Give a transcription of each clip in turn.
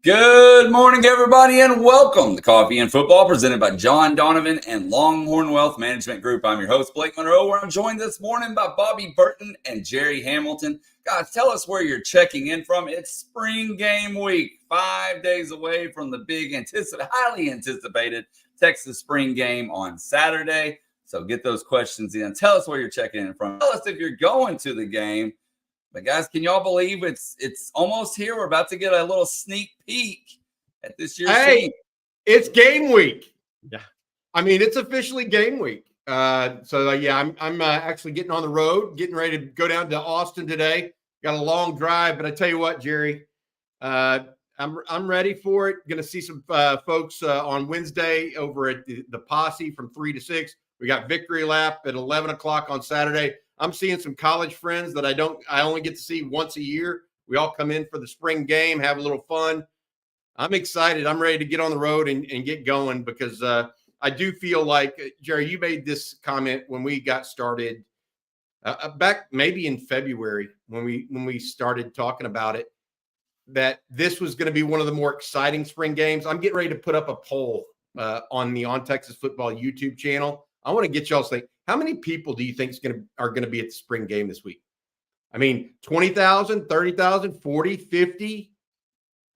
Good morning, everybody, and welcome to Coffee and Football, presented by John Donovan and Longhorn Wealth Management Group. I'm your host, Blake Monroe, where I'm joined this morning by Bobby Burton and Jerry Hamilton. Guys, tell us where you're checking in from. It's spring game week, 5 days away from the big, highly anticipated Texas spring game on Saturday. So get those questions in. Tell us where you're checking in from. Tell us if you're going to the game. But guys, can y'all believe it's almost here? We're about to get a little sneak peek at this year's team. It's game week. Yeah, I mean, it's officially game week. I'm actually getting on the road, getting ready to go down to Austin today. Got a long drive, but I tell you what, Jerry, I'm ready for it. Going to see some folks on Wednesday over at the Posse from 3 to 6. We got Victory Lap at 11 o'clock on Saturday. I'm seeing some college friends that I only get to see once a year. We all come in for the spring game, have a little fun. I'm excited. I'm ready to get on the road and get going because I do feel like, Jerry, you made this comment when we got started back maybe in February when we started talking about it, that this was going to be one of the more exciting spring games. I'm getting ready to put up a poll on the On Texas Football YouTube channel. I want to get y'all's think. How many people do you think are going to be at the spring game this week? I mean, 20,000, 30,000, 40, 50?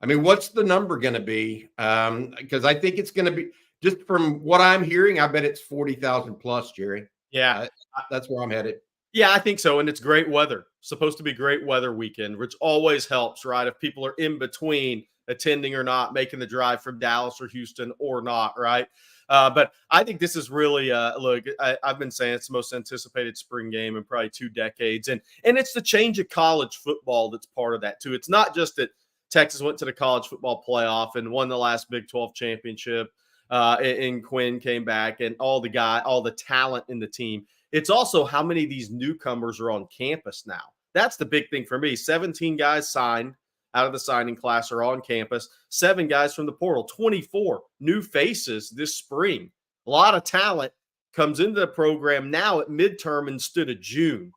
I mean, what's the number going to be? Because I think it's going to be, just from what I'm hearing, I bet it's 40,000 plus, Jerry. Yeah. That's where I'm headed. Yeah, I think so. And it's great weather. Supposed to be great weather weekend, which always helps, right? If people are in between attending or not, making the drive from Dallas or Houston or not, right? But I think this is really, look, I've been saying it's the most anticipated spring game in probably 2 decades. And it's the change of college football that's part of that, too. It's not just that Texas went to the college football playoff and won the last Big 12 championship, and Quinn came back and all the talent in the team. It's also how many of these newcomers are on campus now. That's the big thing for me. 17 guys signed out of the signing class are on campus. 7 guys from the portal, 24 new faces this spring. A lot of talent comes into the program now at midterm instead of June,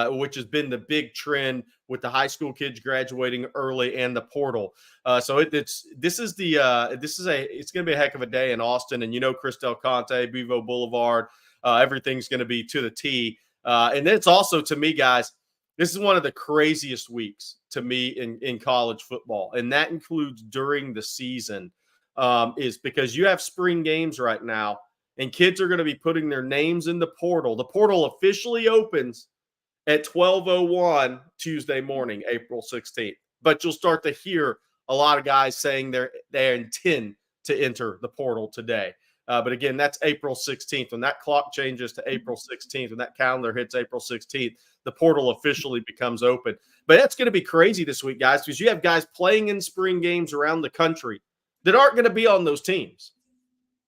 which has been the big trend with the high school kids graduating early and the portal. So it's going to be a heck of a day in Austin. And Chris Del Conte, Bevo Boulevard, everything's going to be to the T. And then it's also, to me, guys, this is one of the craziest weeks to me in college football, and that includes during the season, is because you have spring games right now, and kids are going to be putting their names in the portal. The portal officially opens at 12:01 Tuesday morning, April 16th. But you'll start to hear a lot of guys saying they intend to enter the portal today. But again, that's April 16th. When that clock changes to April 16th, when that calendar hits April 16th, the portal officially becomes open. But that's going to be crazy this week, guys, because you have guys playing in spring games around the country that aren't going to be on those teams.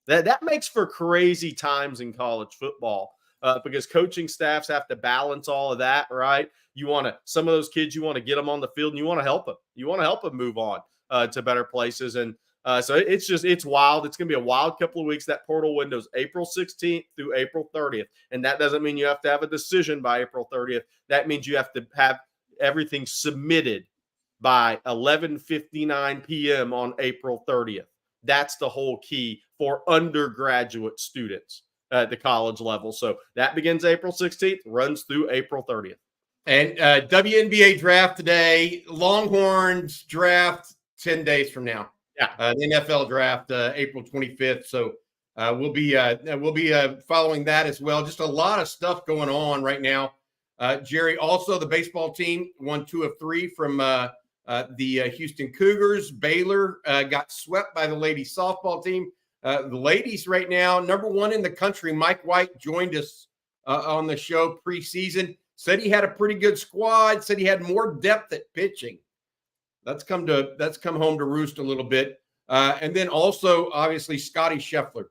That makes for crazy times in college football because coaching staffs have to balance all of that, right? Some of those kids, you want to get them on the field and you want to help them. You want to help them move on to better places. And so it's wild. It's going to be a wild couple of weeks. That portal window is April 16th through April 30th. And that doesn't mean you have to have a decision by April 30th. That means you have to have everything submitted by 11:59 p.m. on April 30th. That's the whole key for undergraduate students at the college level. So that begins April 16th, runs through April 30th. And WNBA draft today, Longhorns draft 10 days from now. Yeah, the NFL draft April 25th. So we'll be following that as well. Just a lot of stuff going on right now. Jerry, also the baseball team won 2 of 3 from the Houston Cougars. Baylor got swept by the ladies softball team. The ladies right now, number 1 in the country. Mike White joined us on the show preseason. Said he had a pretty good squad. Said he had more depth at pitching. That's come home to roost a little bit. And then also, obviously, Scotty Scheffler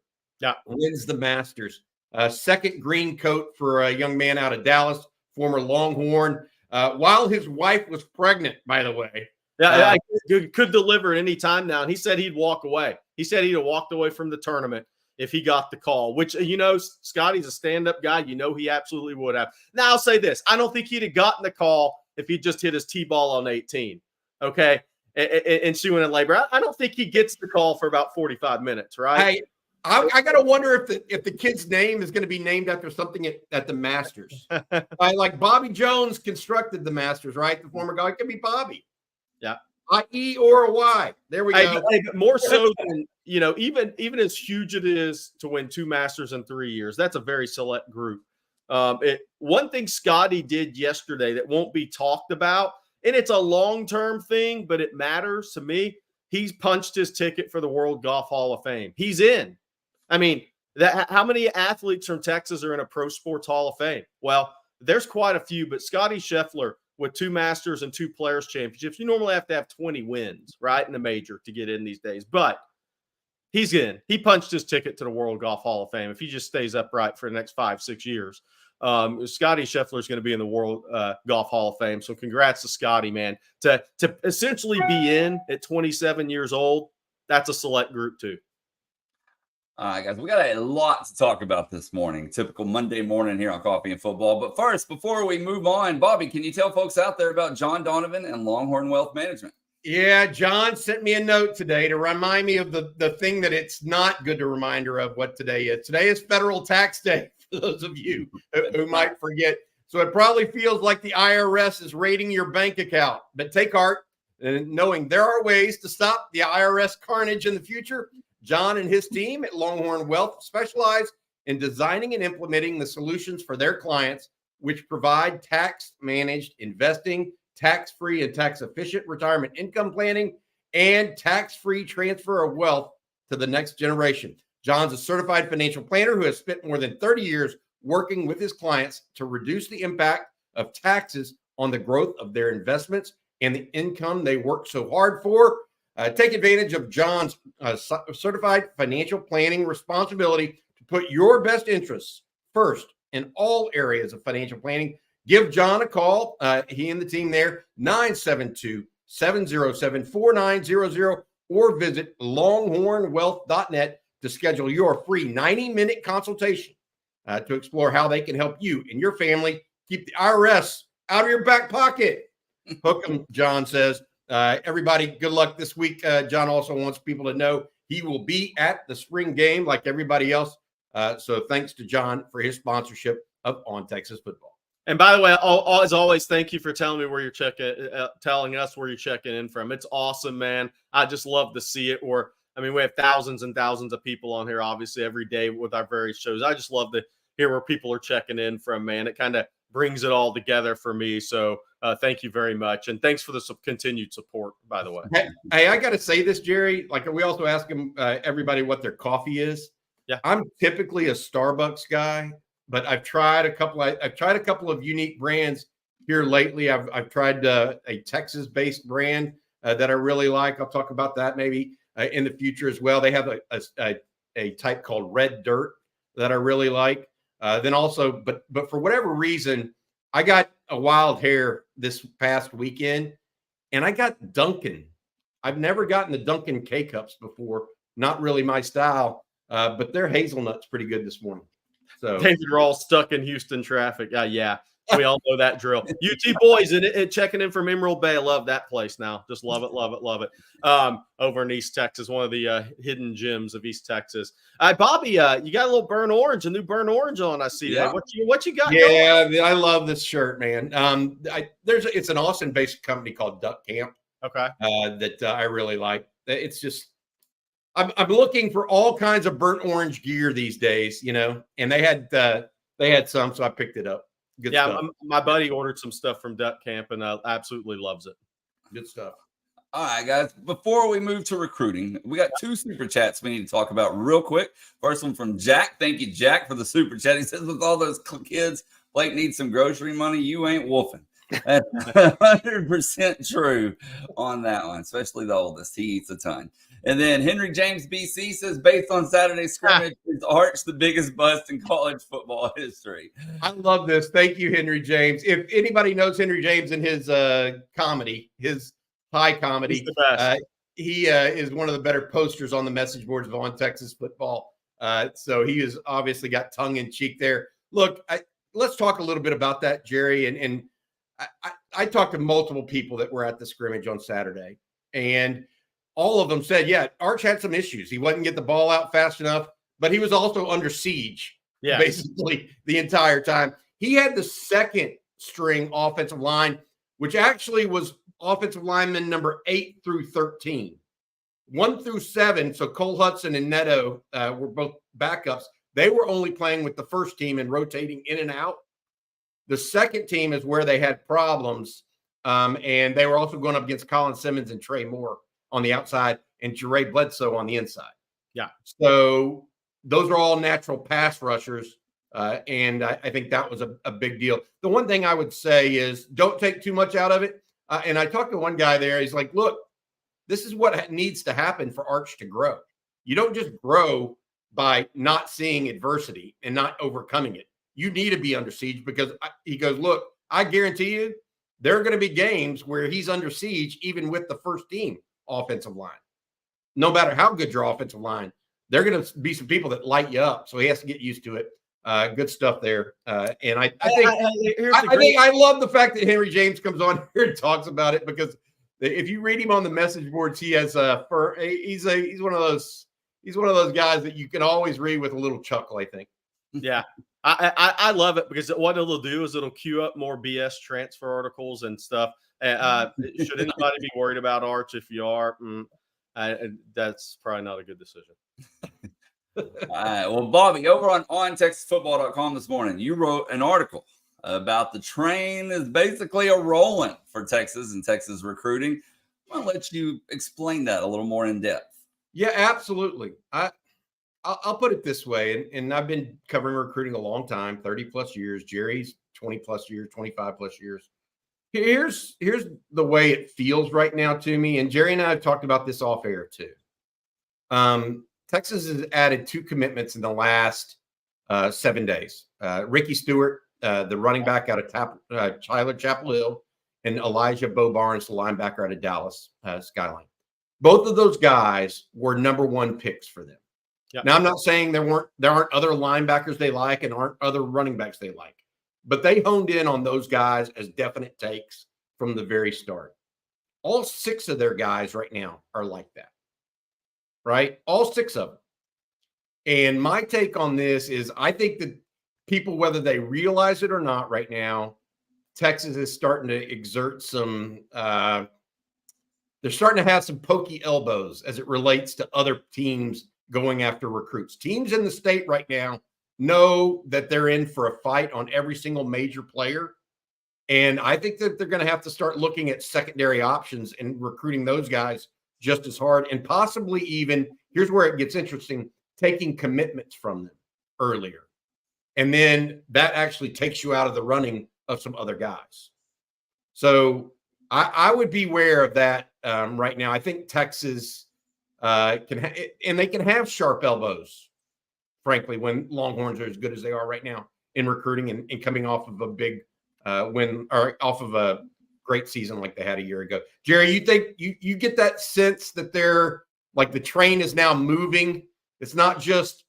wins the Masters. Second green coat for a young man out of Dallas, former Longhorn, while his wife was pregnant, by the way. Yeah, could deliver at any time now. And he said he'd walk away. He said he'd have walked away from the tournament if he got the call, which, Scotty's a stand-up guy. He absolutely would have. Now, I'll say this. I don't think he'd have gotten the call if he just hit his T-ball on 18. Okay. ensuing in labor. I don't think he gets the call for about 45 minutes, right? I got to wonder if the kid's name is going to be named after something at the Masters. Like Bobby Jones constructed the Masters, right? The former guy. It could be Bobby. Yeah. A E or a Y. There we go. More so than, even as huge it is to win 2 Masters in 3 years, that's a very select group. One thing Scotty did yesterday that won't be talked about, and it's a long-term thing, but it matters to me. He's punched his ticket for the World Golf Hall of Fame. He's in. I mean, how many athletes from Texas are in a Pro Sports Hall of Fame? Well, there's quite a few, but Scotty Scheffler with 2 Masters and 2 Players Championships, you normally have to have 20 wins, right, in a major to get in these days. But he's in. He punched his ticket to the World Golf Hall of Fame if he just stays upright for the next 5-6 years. Scotty Scheffler is going to be in the World Golf Hall of Fame. So congrats to Scotty, man. To essentially be in at 27 years old, that's a select group too. All right, guys, we got a lot to talk about this morning. Typical Monday morning here on Coffee and Football. But first, before we move on, Bobby, can you tell folks out there about John Donovan and Longhorn Wealth Management? Yeah, John sent me a note today to remind me of the thing that it's not good to reminder of what today is. Today is federal tax day, for those of you who might forget. So it probably feels like the IRS is raiding your bank account. But take heart, and knowing there are ways to stop the IRS carnage in the future. John and his team at Longhorn Wealth specialize in designing and implementing the solutions for their clients, which provide tax-managed investing, tax-free and tax-efficient retirement income planning, and tax-free transfer of wealth to the next generation. John's a certified financial planner who has spent more than 30 years working with his clients to reduce the impact of taxes on the growth of their investments and the income they work so hard for. Take advantage of John's certified financial planning responsibility to put your best interests first in all areas of financial planning. Give John a call. He and the team there, 972-707-4900, or visit longhornwealth.net to schedule your free 90-minute consultation to explore how they can help you and your family keep the IRS out of your back pocket. Hook 'em, John says. Everybody, good luck this week. John also wants people to know he will be at the spring game like everybody else. So thanks to John for his sponsorship of On Texas Football. And by the way, as always, thank you for telling me where you're telling us where you're checking in from. It's awesome, man. I just love to see it. We have thousands and thousands of people on here, obviously, every day with our various shows. I just love to hear where people are checking in from, man. It kind of brings it all together for me. So thank you very much. And thanks for the continued support, by the way. Hey, I got to say this, Jerry. Like we also ask everybody what their coffee is. Yeah. I'm typically a Starbucks guy, but I've tried a couple of unique brands here lately. I've tried a Texas-based brand that I really like. I'll talk about that maybe in the future as well. They have a type called Red Dirt that I really like. Then also, but for whatever reason, I got a wild hair this past weekend, and I got Dunkin'. I've never gotten the Dunkin' K-Cups before. Not really my style, but their hazelnut's pretty good this morning. So you're all stuck in Houston traffic. Yeah. We all know that drill. UT boys and checking in from Emerald Bay. I love that place now. Just love it. Over in East Texas, one of the hidden gems of East Texas. Bobby, you got a little a new burnt orange on. I see that. What you got? Yeah, I love this shirt, man. It's an Austin-based company called Duck Camp. Okay. That I really like. It's just I'm looking for all kinds of burnt orange gear these days, and they had some, so I picked it up. Good stuff. My buddy ordered some stuff from Duck Camp and absolutely loves it. Good stuff. All right, guys. Before we move to recruiting, we got 2 super chats we need to talk about real quick. First one from Jack. Thank you, Jack, for the super chat. He says, with all those kids, Blake needs some grocery money. You ain't wolfing. That's 100% true on that one, especially the oldest. He eats a ton. And then Henry James BC says, based on Saturday's scrimmage, is Arch the biggest bust in college football history? I love this. Thank you, Henry James. If anybody knows Henry James and his comedy, his high comedy, he's the best. He is one of the better posters on the message boards of On Texas Football. So he has obviously got tongue in cheek there. Look, let's talk a little bit about that, Jerry. And I talked to multiple people that were at the scrimmage on Saturday. And all of them said, yeah, Arch had some issues. He wasn't getting the ball out fast enough, but he was also under siege basically the entire time. He had the second string offensive line, which actually was offensive lineman number 8 through 13. 1 through 7, so Cole Hudson and Neto were both backups. They were only playing with the first team and rotating in and out. The second team is where they had problems, and they were also going up against Colin Simmons and Trey Moore on the outside and Jeray Bledsoe on the inside. Yeah. So those are all natural pass rushers, and I think that was a big deal. The one thing I would say is don't take too much out of it. And I talked to one guy there. He's like, look, this is what needs to happen for Arch to grow. You don't just grow by not seeing adversity and not overcoming it. You need to be under siege because he goes, look, I guarantee you there are going to be games where he's under siege, even with the first team offensive line. No matter how good your offensive line, there are going to be some people that light you up. So he has to get used to it. Good stuff there. And I think I love the fact that Henry James comes on here and talks about it, because if you read him on the message boards, he has he's one of those guys that you can always read with a little chuckle, I think. Yeah. I love it because what it'll do is it'll queue up more BS transfer articles and stuff. Should anybody be worried about Arch? If you are, that's probably not a good decision. All right. Well, Bobby, over on OnTexasFootball.com this morning, you wrote an article about the train is basically a rolling for Texas and Texas recruiting. I want to let you explain that a little more in depth. Yeah, absolutely. I'll put it this way, and I've been covering recruiting a long time, 30 plus years. Jerry's 20 plus years, 25 plus years. Here's the way it feels right now to me, and Jerry and I have talked about this off air too. Texas has added 2 commitments in the last 7 days. Ricky Stewart, the running back out of Tyler Chapel Hill, and Elijah Bo Barnes, the linebacker out of Dallas Skyline. Both of those guys were number 1 picks for them. Yep. Now, I'm not saying there aren't other linebackers they like and aren't other running backs they like, but they honed in on those guys as definite takes from the very start. All 6 of their guys right now are like that, right? All 6 of them. And my take on this is I think that people, whether they realize it or not right now, Texas is starting to exert some they're starting to have some pokey elbows as it relates to other teams going after recruits. Teams in the state right now know that they're in for a fight on every single major player. And I think that they're going to have to start looking at secondary options and recruiting those guys just as hard, and possibly even, here's where it gets interesting, taking commitments from them earlier. And then that actually takes you out of the running of some other guys. So I would beware of that right now. I think Texas and they can have sharp elbows, frankly, when Longhorns are as good as they are right now in recruiting and coming off of a big win or off of a great season like they had a year ago. Jerry, you think you get that sense that they're like the train is now moving? It's not just,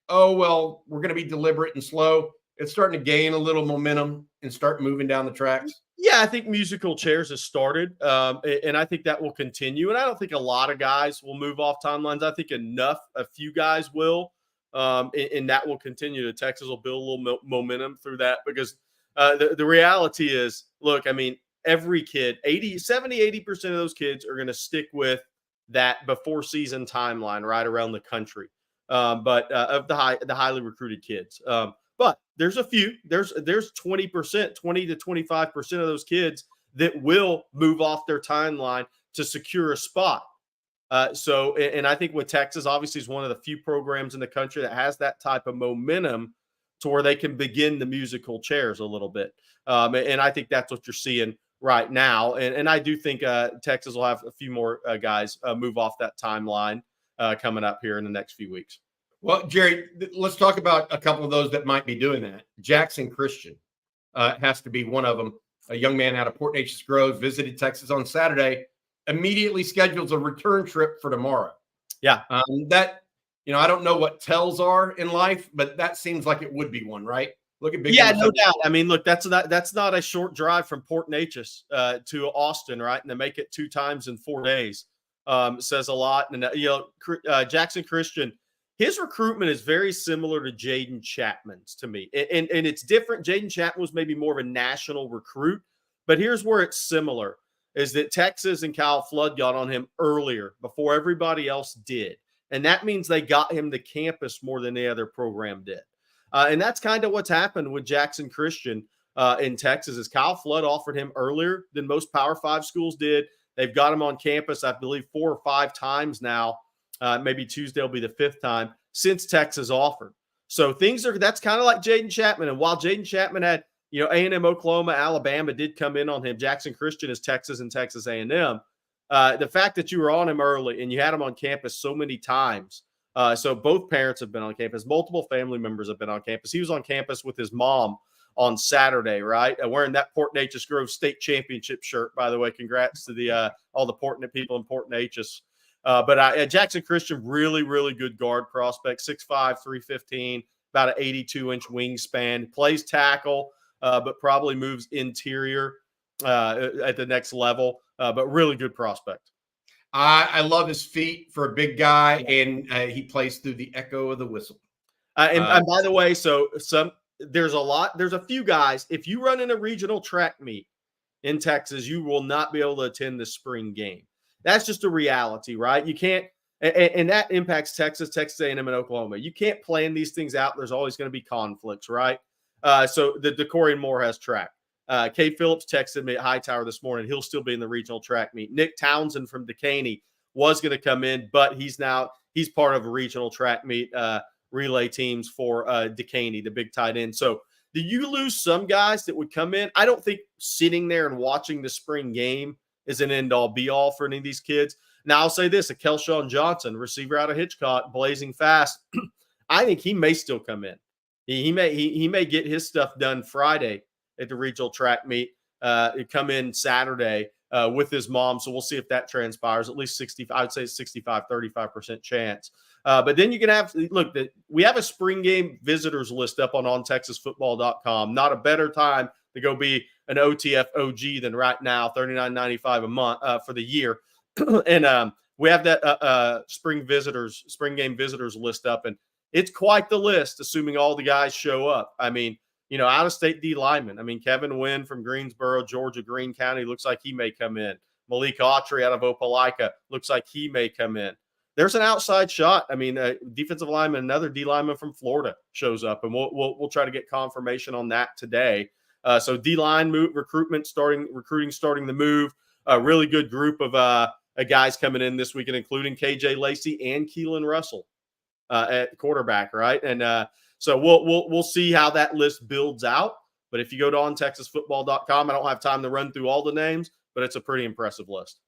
oh, well, we're going to be deliberate and slow. It's starting to gain a little momentum and start moving down the tracks. Yeah, I think musical chairs has started, and I think that will continue. And I don't think a lot of guys will move off timelines. I think a few guys will, and that will continue. Texas will build a little momentum through that because the reality is, look, I mean, every kid, 80% of those kids are going to stick with that before season timeline right around the country, but of the highly recruited kids. But there's a few, there's 20%, 20 to 25% of those kids that will move off their timeline to secure a spot. And I think with Texas, obviously, is one of the few programs in the country that has that type of momentum to where they can begin the musical chairs a little bit. And I think that's what you're seeing right now. And I do think Texas will have a few more guys move off that timeline coming up here in the next few weeks. Well, Jerry, let's talk about a couple of those that might be doing that. Jackson Christian has to be one of them. A young man out of Port Neches Groves visited Texas on Saturday, immediately schedules a return trip for tomorrow. Yeah. I don't know what tells are in life, but that seems like it would be one, right? Look at big. Yeah, no doubt. I mean, look, that's not a short drive from Port Neches to Austin, right? And to make it 2 times in 4 days says a lot. And Jackson Christian, his recruitment is very similar to Jaden Chapman's to me, and it's different. Jaden Chapman was maybe more of a national recruit, but here's where it's similar: is that Texas and Kyle Flood got on him earlier before everybody else did, and that means they got him to campus more than any other program did. And that's kind of what's happened with Jackson Christian in Texas is Kyle Flood offered him earlier than most Power 5 schools did. They've got him on campus, I believe, 4 or 5 times now. Maybe Tuesday will be the 5th time since Texas offered. So that's kind of like Jaden Chapman. And while Jaden Chapman had, A&M, Oklahoma, Alabama did come in on him, Jackson Christian is Texas and Texas A&M. The fact that you were on him early and you had him on campus so many times. So both parents have been on campus. Multiple family members have been on campus. He was on campus with his mom on Saturday, right? Wearing that Port Neches Grove State Championship shirt, by the way. Congrats to all the Port people in Port Neches. But Jackson Christian, really, really good guard prospect, 6'5", 315, about an 82-inch wingspan. Plays tackle, but probably moves interior at the next level. But really good prospect. I love his feet for a big guy, and he plays through the echo of the whistle. And by the way, there's a few guys. If you run in a regional track meet in Texas, you will not be able to attend the spring game. That's just a reality, right? You can't, and that impacts Texas A&M, and Oklahoma. You can't plan these things out. There's always going to be conflicts, right? So the Decorian Moore has track. Cade Phillips texted me at Hightower this morning. He'll still be in the regional track meet. Nick Townsend from Decaney was going to come in, but he's part of a regional track meet relay teams for Decaney, the big tight end. So do you lose some guys that would come in? I don't think sitting there and watching the spring game is an end-all, be-all for any of these kids. Now, I'll say this, a Kelshawn Johnson, receiver out of Hitchcock, blazing fast. I think he may still come in. He may get his stuff done Friday at the regional track meet, come in Saturday with his mom. So we'll see if that transpires. At least 35% chance. But then you can have, we have a spring game visitors list up on ontexasfootball.com. Not a better time to go be an OTF OG than right now, $39.95 a month for the year. And we have that spring game visitors list up, and it's quite the list, assuming all the guys show up. I mean, out-of-state D linemen. I mean, Kevin Wynn from Greensboro, Georgia, Greene County, looks like he may come in. Malik Autry out of Opelika looks like he may come in. There's an outside shot. I mean, defensive lineman, another D lineman from Florida shows up, and we'll try to get confirmation on that today. So D-line recruiting starting the move. A really good group of guys coming in this weekend, including KJ Lacey and Keelan Russell at quarterback, right? And so we'll see how that list builds out. But if you go to ontexasfootball.com, I don't have time to run through all the names, but it's a pretty impressive list.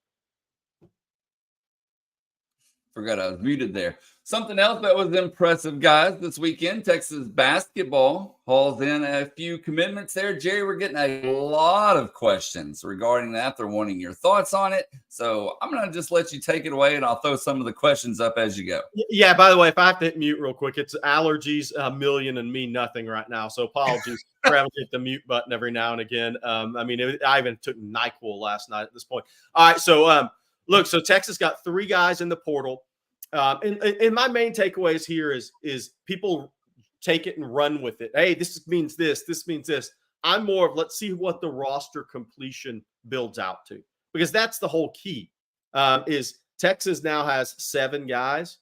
Forgot I was muted there. Something else that was impressive, guys, this weekend, Texas basketball hauls in a few commitments there. Jerry, we're getting a lot of questions regarding that. They're wanting your thoughts on it. So I'm going to just let you take it away, and I'll throw some of the questions up as you go. Yeah, by the way, if I have to hit mute real quick, it's allergies, a million and me nothing right now. So apologies for having to hit the mute button every now and again. I even took NyQuil last night at this point. All right, so so Texas got 3 guys in the portal. And my main takeaways here is people take it and run with it. Hey, this means this. This means this. I'm more of let's see what the roster completion builds out to, because that's the whole key. Is Texas now has 7 guys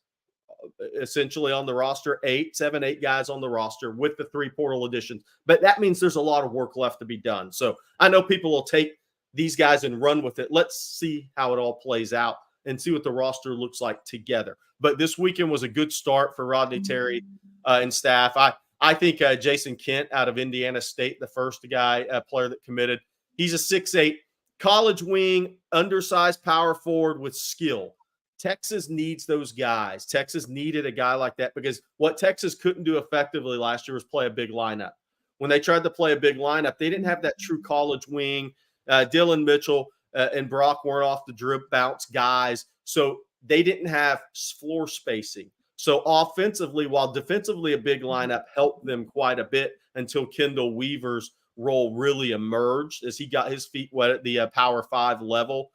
essentially on the roster, 8 guys on the roster with the 3 portal additions. But that means there's a lot of work left to be done. So I know people will take these guys and run with it. Let's see how it all plays out and see what the roster looks like together. But this weekend was a good start for Rodney Terry and staff. I think Jason Kent out of Indiana State, the first player that committed, he's a 6'8", college wing, undersized power forward with skill. Texas needs those guys. Texas needed a guy like that, because what Texas couldn't do effectively last year was play a big lineup. When they tried to play a big lineup, they didn't have that true college wing. Dylan Mitchell and Brock weren't off the drip bounce guys. So they didn't have floor spacing. So offensively, while defensively a big lineup helped them quite a bit, until Kendall Weaver's role really emerged as he got his feet wet at the Power 5 level.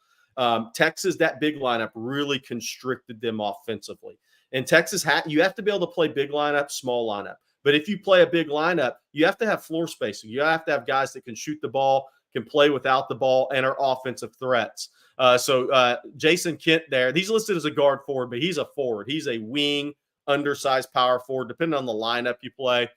Texas, that big lineup really constricted them offensively. And Texas, you have to be able to play big lineup, small lineup. But if you play a big lineup, you have to have floor spacing. You have to have guys that can shoot the ball, can play without the ball, and are offensive threats. So Jason Kent there, he's listed as a guard forward, but he's a forward. He's a wing, undersized power forward, depending on the lineup you play.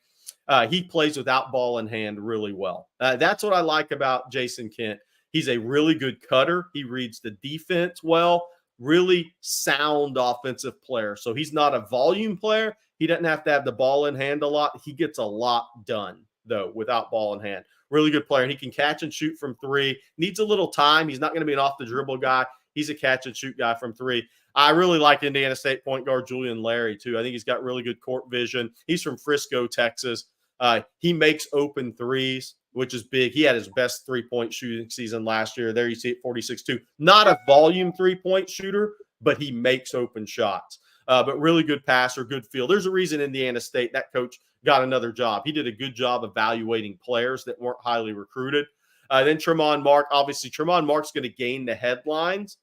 He plays without ball in hand really well. That's what I like about Jason Kent. He's a really good cutter. He reads the defense well, really sound offensive player. So he's not a volume player. He doesn't have to have the ball in hand a lot. He gets a lot done, though, without ball in hand. Really good player. And he can catch and shoot from three. Needs a little time. He's not going to be an off-the-dribble guy. He's a catch-and-shoot guy from three. I really like Indiana State point guard Julian Larry, too. I think he's got really good court vision. He's from Frisco, Texas. He makes open threes, which is big. He had his best three-point shooting season last year. There you see it, 46-2. Not a volume three-point shooter, but he makes open shots. But really good passer, good feel. There's a reason Indiana State, that coach got another job. He did a good job evaluating players that weren't highly recruited. Then Tremont Mark. Obviously, Tremont Mark's going to gain the headlines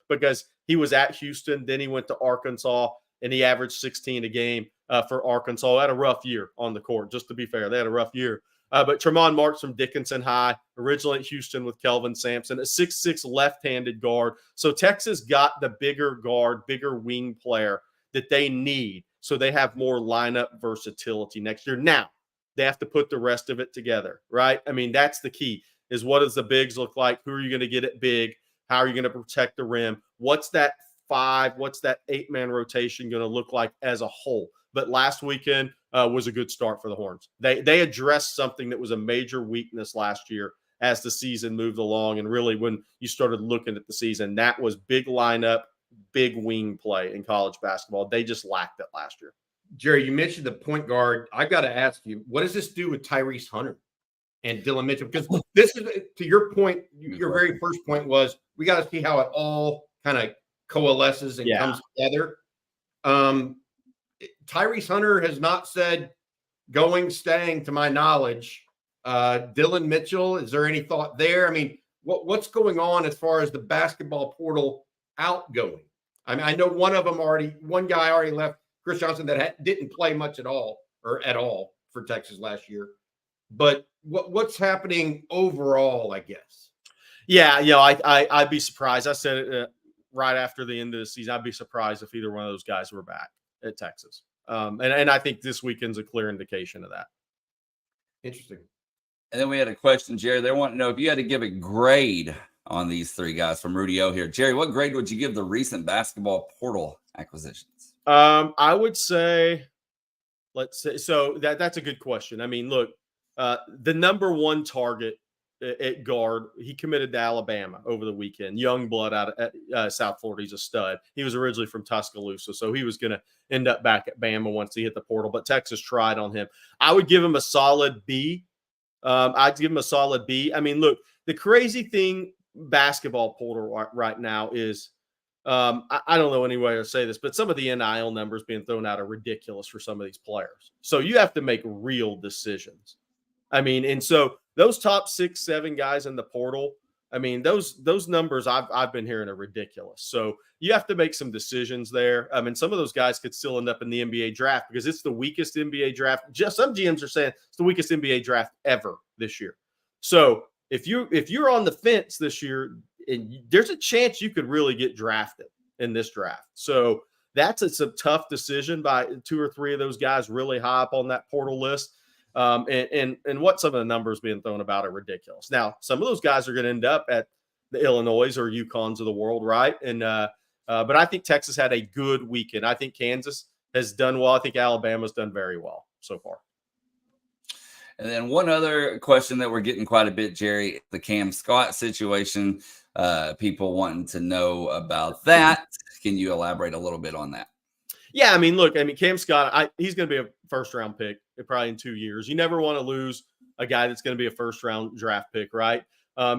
because he was at Houston. Then he went to Arkansas, and he averaged 16 a game for Arkansas. Had a rough year on the court, just to be fair. They had a rough year. But Tremont Mark's from Dickinson High, originally at Houston with Kelvin Sampson, a 6'6" left-handed guard. So Texas got the bigger guard, bigger wing player that they need, so they have more lineup versatility next year. Now, they have to put the rest of it together, right? I mean, that's the key, is what does the bigs look like? Who are you going to get at big? How are you going to protect the rim? What's that 8-man rotation going to look like as a whole? But last weekend was a good start for the Horns. They addressed something that was a major weakness last year as the season moved along, and really when you started looking at the season, that was big lineup, big wing play in college basketball. They just lacked it last year. Jerry, you mentioned the point guard. I got to ask you, what does this do with Tyrese Hunter and Dylan Mitchell? Because this is, to your point, your very first point was we got to see how it all kind of coalesces and comes together. Tyrese Hunter has not said staying to my knowledge. Dylan Mitchell, is there any thought there? I mean, what's going on as far as the basketball portal outgoing? I mean, I know one guy already left, Chris Johnson, that didn't play much at all for Texas last year. But what's happening overall, I guess? Yeah, I'd be surprised. I said it right after the end of the season. I'd be surprised if either one of those guys were back at Texas. And I think this weekend's a clear indication of that. Interesting. And then we had a question, Jerry. They want to know if you had to give a grade on these three guys from Rudy O here. Jerry, what grade would you give the recent basketball portal acquisitions? I would say, so that's a good question. I mean, look, the number one target at guard, he committed to Alabama over the weekend. Young blood out of South Florida. He's a stud. He was originally from Tuscaloosa, so he was going to end up back at Bama once he hit the portal, but Texas tried on him. I would give him a solid B. I'd give him a solid B. I mean, look, the crazy thing basketball portal right now is, I don't know any way to say this, but some of the NIL numbers being thrown out are ridiculous for some of these players. So you have to make real decisions. I mean, and so those top 6, 7 guys in the portal, I mean, those numbers I've been hearing are ridiculous. So you have to make some decisions there. I mean, some of those guys could still end up in the NBA draft because it's the weakest NBA draft. Just some GMs are saying it's the weakest NBA draft ever this year. So if you're on the fence this year, and there's a chance you could really get drafted in this draft. So that's a tough decision by 2 or 3 of those guys really high up on that portal list. And what some of the numbers being thrown about are ridiculous. Now, some of those guys are going to end up at the Illinois or UConns of the world, right? And but I think Texas had a good weekend. I think Kansas has done well. I think Alabama's done very well so far. And then one other question that we're getting quite a bit, Jerry, the Cam Scott situation. People wanting to know about that. Can you elaborate a little bit on that? Yeah, I mean, look, Cam Scott, he's going to be a first-round pick probably in 2 years. You never want to lose a guy that's going to be a first-round draft pick, right?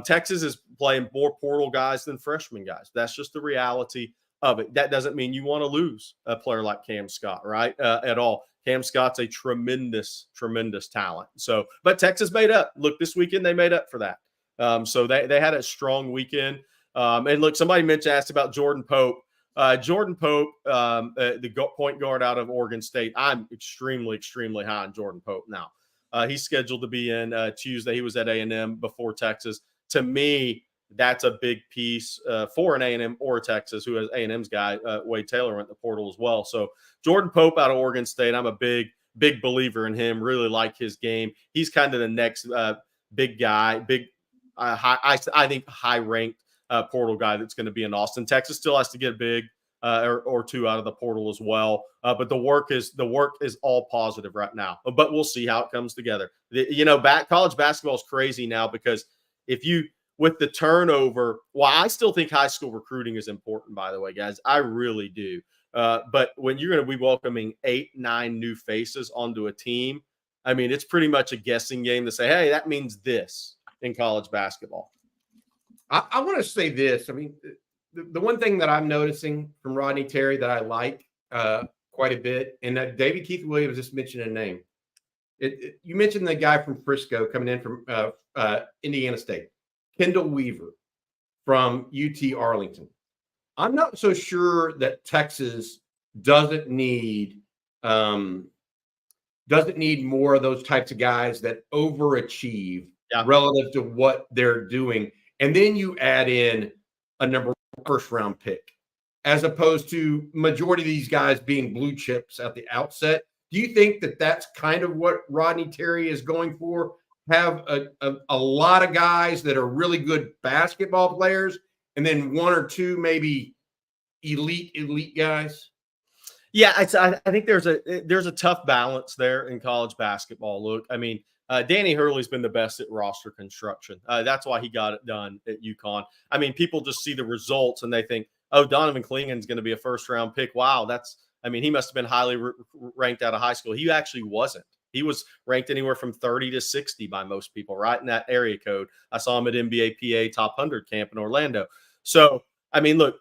Texas is playing more portal guys than freshman guys. That's just the reality. of it. That doesn't mean you want to lose a player like Cam Scott, right? At all. Cam Scott's a tremendous, tremendous talent. So, but Texas made up. Look, this weekend they made up for that. So they had a strong weekend. And look, somebody asked about Jordan Pope. Jordan Pope, the point guard out of Oregon State. I'm extremely, extremely high on Jordan Pope now. He's scheduled to be in Tuesday. He was at A&M before Texas. To me, that's a big piece for an A&M or Texas, who has A&M's guy, Wade Taylor, went in the portal as well. So Jordan Pope out of Oregon State, I'm a big believer in him, really like his game. He's kind of the next big guy, I think high-ranked portal guy that's going to be in Austin. Texas still has to get big or two out of the portal as well. But the work is all positive right now. But we'll see how it comes together. College basketball is crazy now because with the turnover, I still think high school recruiting is important, by the way, guys. I really do. But when you're going to be welcoming 8-9 new faces onto a team, I mean, it's pretty much a guessing game to say, hey, that means this in college basketball. I want to say this. I mean, the one thing that I'm noticing from Rodney Terry that I like quite a bit, and that David Keith Williams just mentioned a name. You mentioned the guy from Frisco coming in from Indiana State, Kendall Weaver from UT Arlington. I'm not so sure that Texas doesn't need more of those types of guys that overachieve relative to what they're doing. And then you add in a number one first-round pick, as opposed to majority of these guys being blue chips at the outset. Do you think that that's kind of what Rodney Terry is going for? Have a lot of guys that are really good basketball players, and then one or two maybe elite guys? Yeah, I think there's a tough balance there in college basketball. Look, I mean, Danny Hurley's been the best at roster construction. That's why he got it done at UConn. I mean, people just see the results and they think, oh, Donovan Clingan's going to be a first-round pick. Wow, he must have been highly ranked out of high school. He actually wasn't. He was ranked anywhere from 30 to 60 by most people, right in that area code. I saw him at NBA PA Top 100 camp in Orlando. So, I mean, look,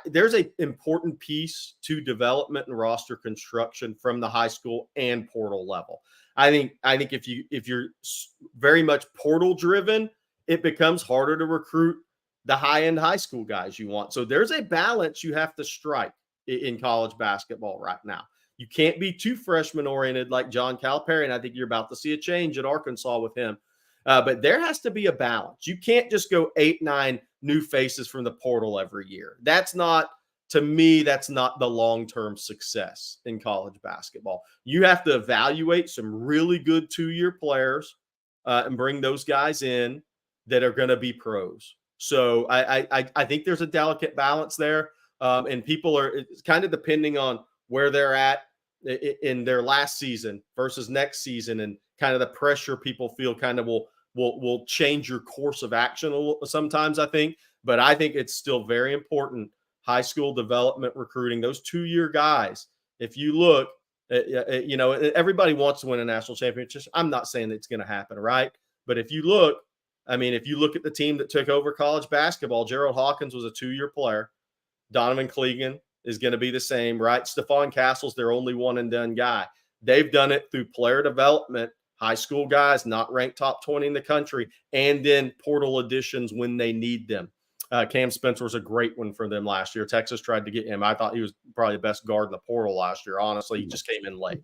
there's an important piece to development and roster construction from the high school and portal level. I think if you're very much portal driven, it becomes harder to recruit the high-end high school guys you want. So there's a balance you have to strike in college basketball right now. You can't be too freshman-oriented like John Calipari, and I think you're about to see a change at Arkansas with him. But there has to be a balance. You can't just go 8-9 new faces from the portal every year. To me, that's not the long-term success in college basketball. You have to evaluate some really good 2-year players and bring those guys in that are going to be pros. So I think there's a delicate balance there. And it's kind of depending on where they're at in their last season versus next season, and kind of the pressure people feel kind of will change your course of action sometimes, I think. But I think it's still very important. High school development recruiting, those 2-year guys. If you look, everybody wants to win a national championship. I'm not saying that it's going to happen, right? But if you look at the team that took over college basketball, Gerald Hawkins was a 2-year player. Donovan Clingan is going to be the same, right? Stephon Castle's their only one-and-done guy. They've done it through player development, high school guys not ranked top 20 in the country, and then portal additions when they need them. Cam Spencer was a great one for them last year. Texas tried to get him. I thought he was probably the best guard in the portal last year. Honestly, he just came in late.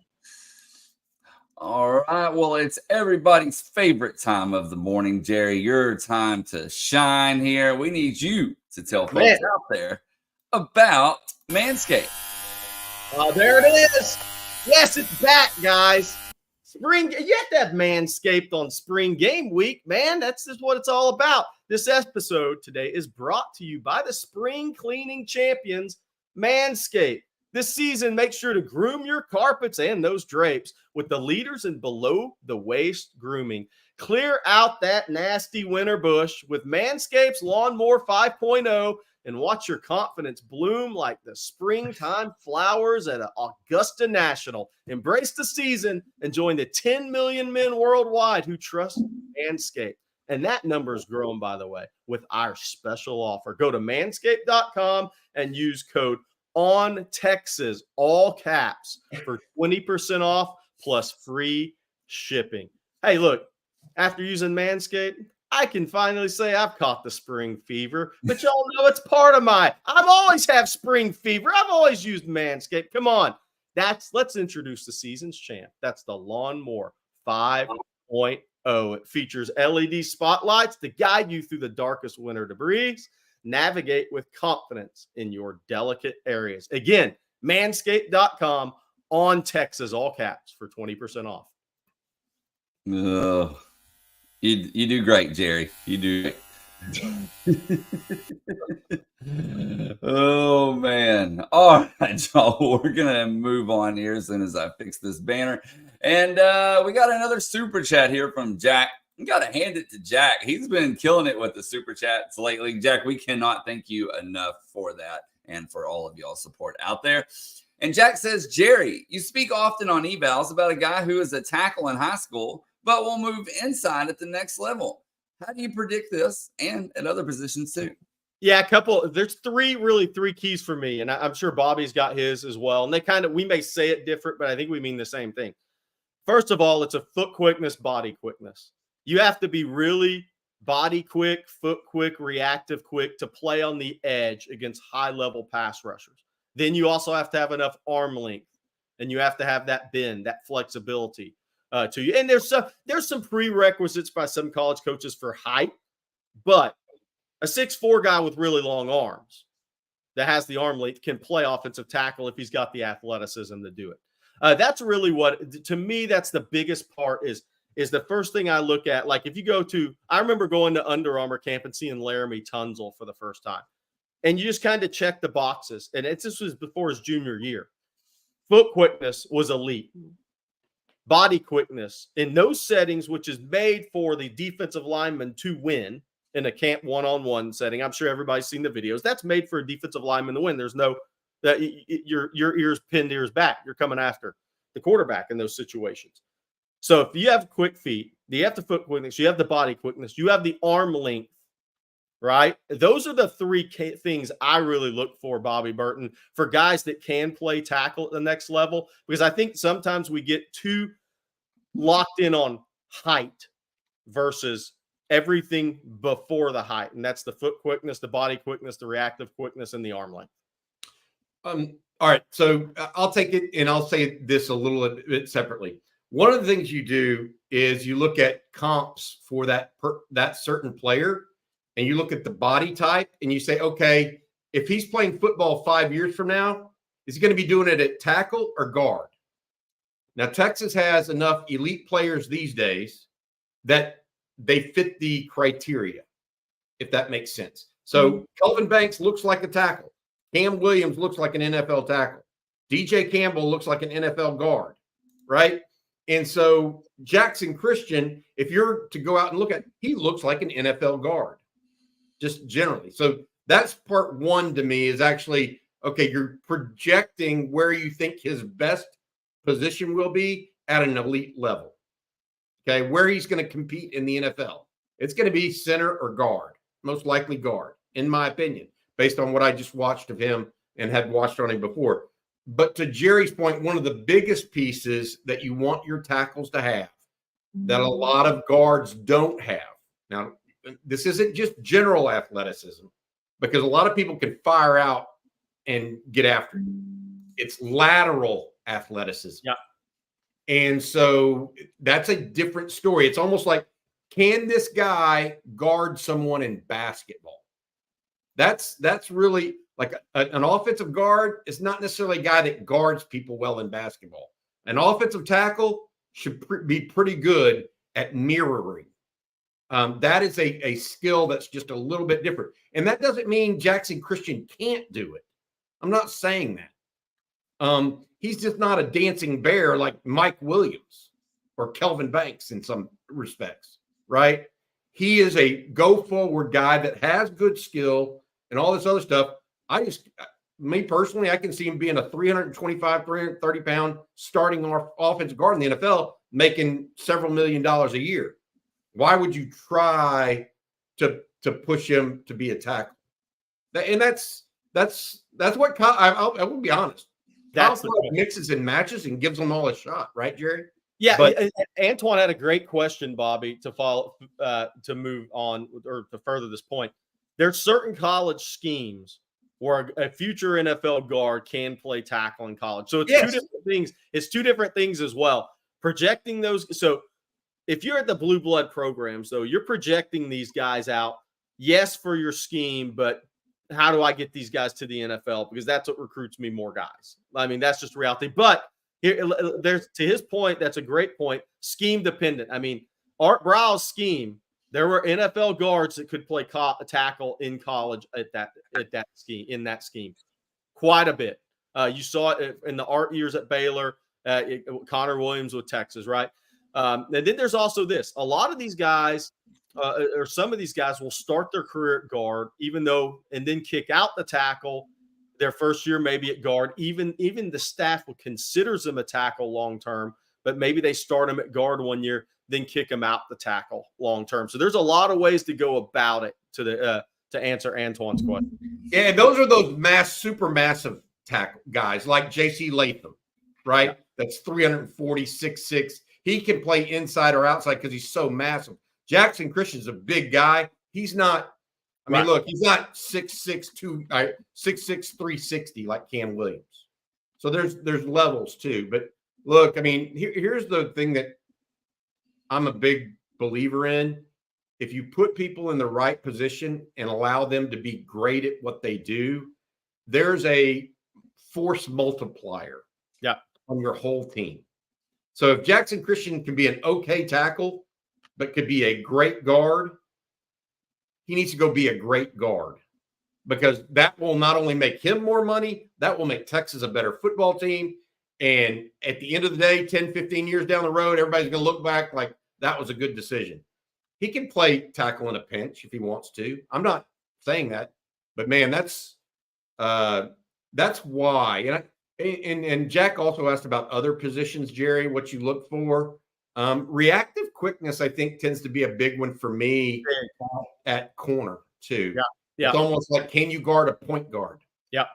All right. Well, it's everybody's favorite time of the morning, Jerry. Your time to shine here. We need you to tell folks out there about Manscaped. There it is. Yes, it's back, guys. You have to have Manscaped on spring game week, man. That's just what it's all about. This episode today is brought to you by the spring cleaning champions, Manscaped. This season, make sure to groom your carpets and those drapes with the leaders in below-the-waist grooming. Clear out that nasty winter bush with Manscaped's Lawnmower 5.0 and watch your confidence bloom like the springtime flowers at Augusta National. Embrace the season and join the 10 million men worldwide who trust Manscaped. And that number has grown, by the way, with our special offer. Go to manscaped.com and use code ONTEXAS, all caps, for 20% off plus free shipping. Hey, look, after using Manscaped, I can finally say I've caught the spring fever, but y'all know it's part of I've always have spring fever. I've always used Manscaped. Come on. Let's introduce the season's champ. That's the Lawnmower 5.0. It features LED spotlights to guide you through the darkest winter debris. Navigate with confidence in your delicate areas. Again, manscaped.com, on Texas, all caps, for 20% off. You do great, Jerry. You do great. Oh, man. All right, y'all. We're going to move on here as soon as I fix this banner. And we got another super chat here from Jack. You got to hand it to Jack. He's been killing it with the super chats lately. Jack, we cannot thank you enough for that and for all of y'all's support out there. And Jack says, Jerry, you speak often on evals about a guy who is a tackle in high school but will move inside at the next level. How do you predict this and at other positions too? Yeah, there's three keys for me. And I'm sure Bobby's got his as well. And we may say it different, but I think we mean the same thing. First of all, it's a foot quickness, body quickness. You have to be really body quick, foot quick, reactive quick to play on the edge against high-level pass rushers. Then you also have to have enough arm length, and you have to have that bend, that flexibility to you. And there's some prerequisites by some college coaches for height, but a 6'4" guy with really long arms that has the arm length can play offensive tackle if he's got the athleticism to do it. That's really to me, that's the biggest part is the first thing I look at. Like if you I remember going to Under Armour camp and seeing Laramie Tunzel for the first time. And you just kind of check the boxes. And this was before his junior year. Foot quickness was elite. Body quickness in those settings, which is made for the defensive lineman to win in a camp one-on-one setting. I'm sure everybody's seen the videos. That's made for a defensive lineman to win. There's no that your ears pinned ears back. You're coming after the quarterback in those situations. So if you have quick feet, you have the foot quickness, you have the body quickness, you have the arm length, right? Those are the three things I really look for, Bobby Burton, for guys that can play tackle at the next level, because I think sometimes we get too locked in on height versus everything before the height. And that's the foot quickness, the body quickness, the reactive quickness, and the arm length. All right. So I'll take it and I'll say this a little bit separately. One of the things you do is you look at comps for that certain player, and you look at the body type and you say, okay, if he's playing football 5 years from now, is he going to be doing it at tackle or guard? Now, Texas has enough elite players these days that they fit the criteria, if that makes sense. So Kelvin Banks looks like a tackle. Cam Williams looks like an NFL tackle. DJ Campbell looks like an NFL guard, right? And so Jackson Christian, if you're to go out and look at, he looks like an NFL guard, just generally. So that's part one to me is actually, okay, you're projecting where you think his best position will be at an elite level. Okay, where he's going to compete in the NFL. It's going to be center or guard, most likely guard, in my opinion, based on what I just watched of him and had watched on him before. But to Jerry's point, one of the biggest pieces that you want your tackles to have that a lot of guards don't have. Now, this isn't just general athleticism, because a lot of people can fire out and get after it. It's lateral athleticism. Yeah. And so that's a different story. It's almost like, can this guy guard someone in basketball? That's really like an offensive guard is not necessarily a guy that guards people well in basketball. An offensive tackle should be pretty good at mirroring. That is a skill that's just a little bit different. And that doesn't mean Jackson Christian can't do it. I'm not saying that. He's just not a dancing bear like Mike Williams or Kelvin Banks in some respects, right? He is a go-forward guy that has good skill and all this other stuff. Me personally, I can see him being a 325, 330-pound starting offensive guard in the NFL, making several $1 million a year. Why would you try to push him to be a tackle? And that's what I will be honest. That's Kyle mixes and matches and gives them all a shot, right, Jerry? Yeah, but Antoine had a great question, Bobby, to follow to move on or to further this point. There's certain college schemes where a future NFL guard can play tackle in college. So it's two different things. It's two different things as well. Projecting those. So if you're at the blue blood programs, though, you're projecting these guys out, yes, for your scheme, but how do I get these guys to the NFL? Because that's what recruits me more guys. I mean, that's just reality. But here, there's to his point, that's a great point. Scheme dependent. I mean, Art Brow's scheme, there were NFL guards that could play tackle in college at that scheme, quite a bit. You saw it in the Art years at Baylor, Connor Williams with Texas, right? And then there's also this. A lot of these guys, or some of these guys, will start their career at guard, and then kick out the tackle their first year, maybe at guard. Even the staff considers them a tackle long term, but maybe they start them at guard 1 year, then kick them out the tackle long term. So there's a lot of ways to go about it to answer Antoine's question. Yeah, and those are those super massive tackle guys like J.C. Latham, right? Yeah. That's 346.6. He can play inside or outside because he's so massive. Jackson Christian's a big guy. He's not. I mean, look, he's not 6'6", 360 like Cam Williams. So there's levels too. But look, I mean, here's the thing that I'm a big believer in. If you put people in the right position and allow them to be great at what they do, there's a force multiplier on your whole team. So if Jackson Christian can be an okay tackle, but could be a great guard, he needs to go be a great guard, because that will not only make him more money, that will make Texas a better football team. And at the end of the day, 10, 15 years down the road, everybody's going to look back like that was a good decision. He can play tackle in a pinch if he wants to. I'm not saying that, but man, that's why. And Jack also asked about other positions, Jerry, what you look for. Reactive quickness, I think, tends to be a big one for me at corner too. Yeah. It's almost like, can you guard a point guard? Yeah.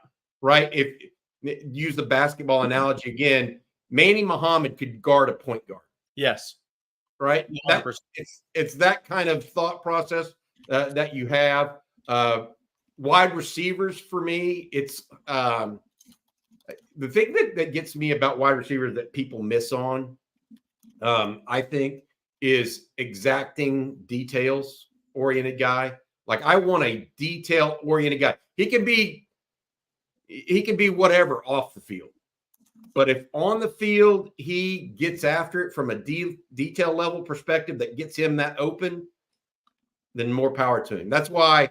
Right. If use the basketball analogy again, Manny Muhammad could guard a point guard. Yes. Right. It's that kind of thought process that you have. Wide receivers for me, it's the thing that gets me about wide receivers that people miss on, I think, is exacting details oriented guy. Like, I want a detail oriented guy. He can be whatever off the field, but if on the field he gets after it from a detail level perspective that gets him that open, then more power to him. That's why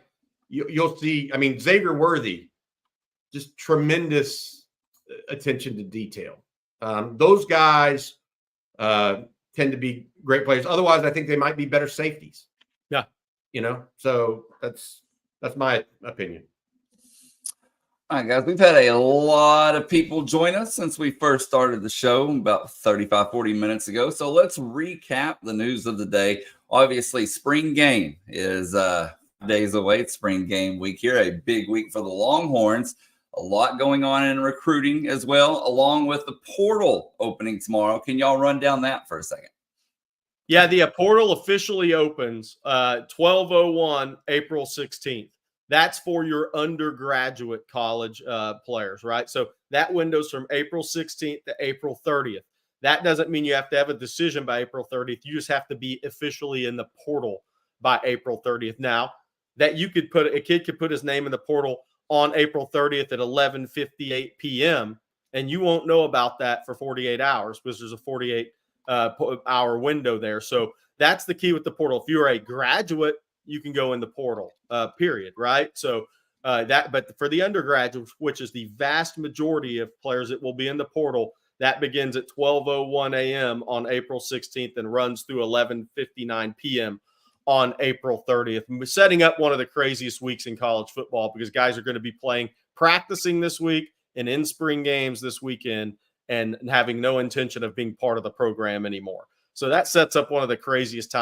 you'll see. I mean, Xavier Worthy, just tremendous attention to detail. Those guys tend to be great players. Otherwise, I think they might be better safeties. Yeah. So that's my opinion. All right, guys, we've had a lot of people join us since we first started the show about 35, 40 minutes ago. So let's recap the news of the day. Obviously, spring game is days away. It's spring game week here, a big week for the Longhorns. A lot going on in recruiting as well, along with the portal opening tomorrow. Can y'all run down that for a second? Yeah, the portal officially opens 12/01, April 16th. That's for your undergraduate college players, right? So that window's from April 16th to April 30th. That doesn't mean you have to have a decision by April 30th. You just have to be officially in the portal by April 30th. Now, that a kid could put his name in the portal on April 30th at 11:58 p.m., and you won't know about that for 48 hours because there's a 48-hour window there. So that's the key with the portal. If you're a graduate, you can go in the portal, period, right? So but for the undergraduates, which is the vast majority of players that will be in the portal, that begins at 12:01 a.m. on April 16th and runs through 11:59 p.m. on April 30th. And we're setting up one of the craziest weeks in college football because guys are going to be practicing this week and in spring games this weekend and having no intention of being part of the program anymore. So that sets up one of the craziest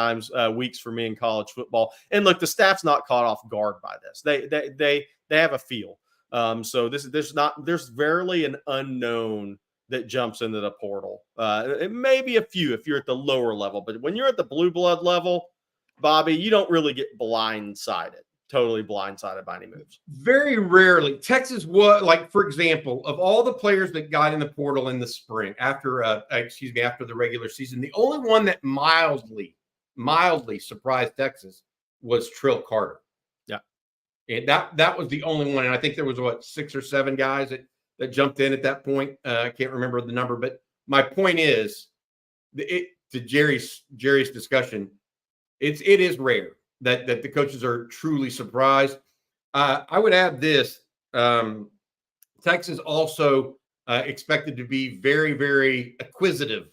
weeks for me in college football. And look, the staff's not caught off guard by this. They have a feel. So there's rarely an unknown that jumps into the portal. It may be a few if you're at the lower level, but when you're at the blue blood level, Bobby, you don't really get totally blindsided by any moves. Very rarely. Texas was, like, for example, of all the players that got in the portal in the spring after the regular season, the only one that mildly surprised Texas was Trill Carter. Yeah. And that was the only one. And I think there was 6 or 7 guys that jumped in at that point. I can't remember the number, but my point is, to Jerry's discussion, it is rare that the coaches are truly surprised. I would add this: Texas also expected to be very, very acquisitive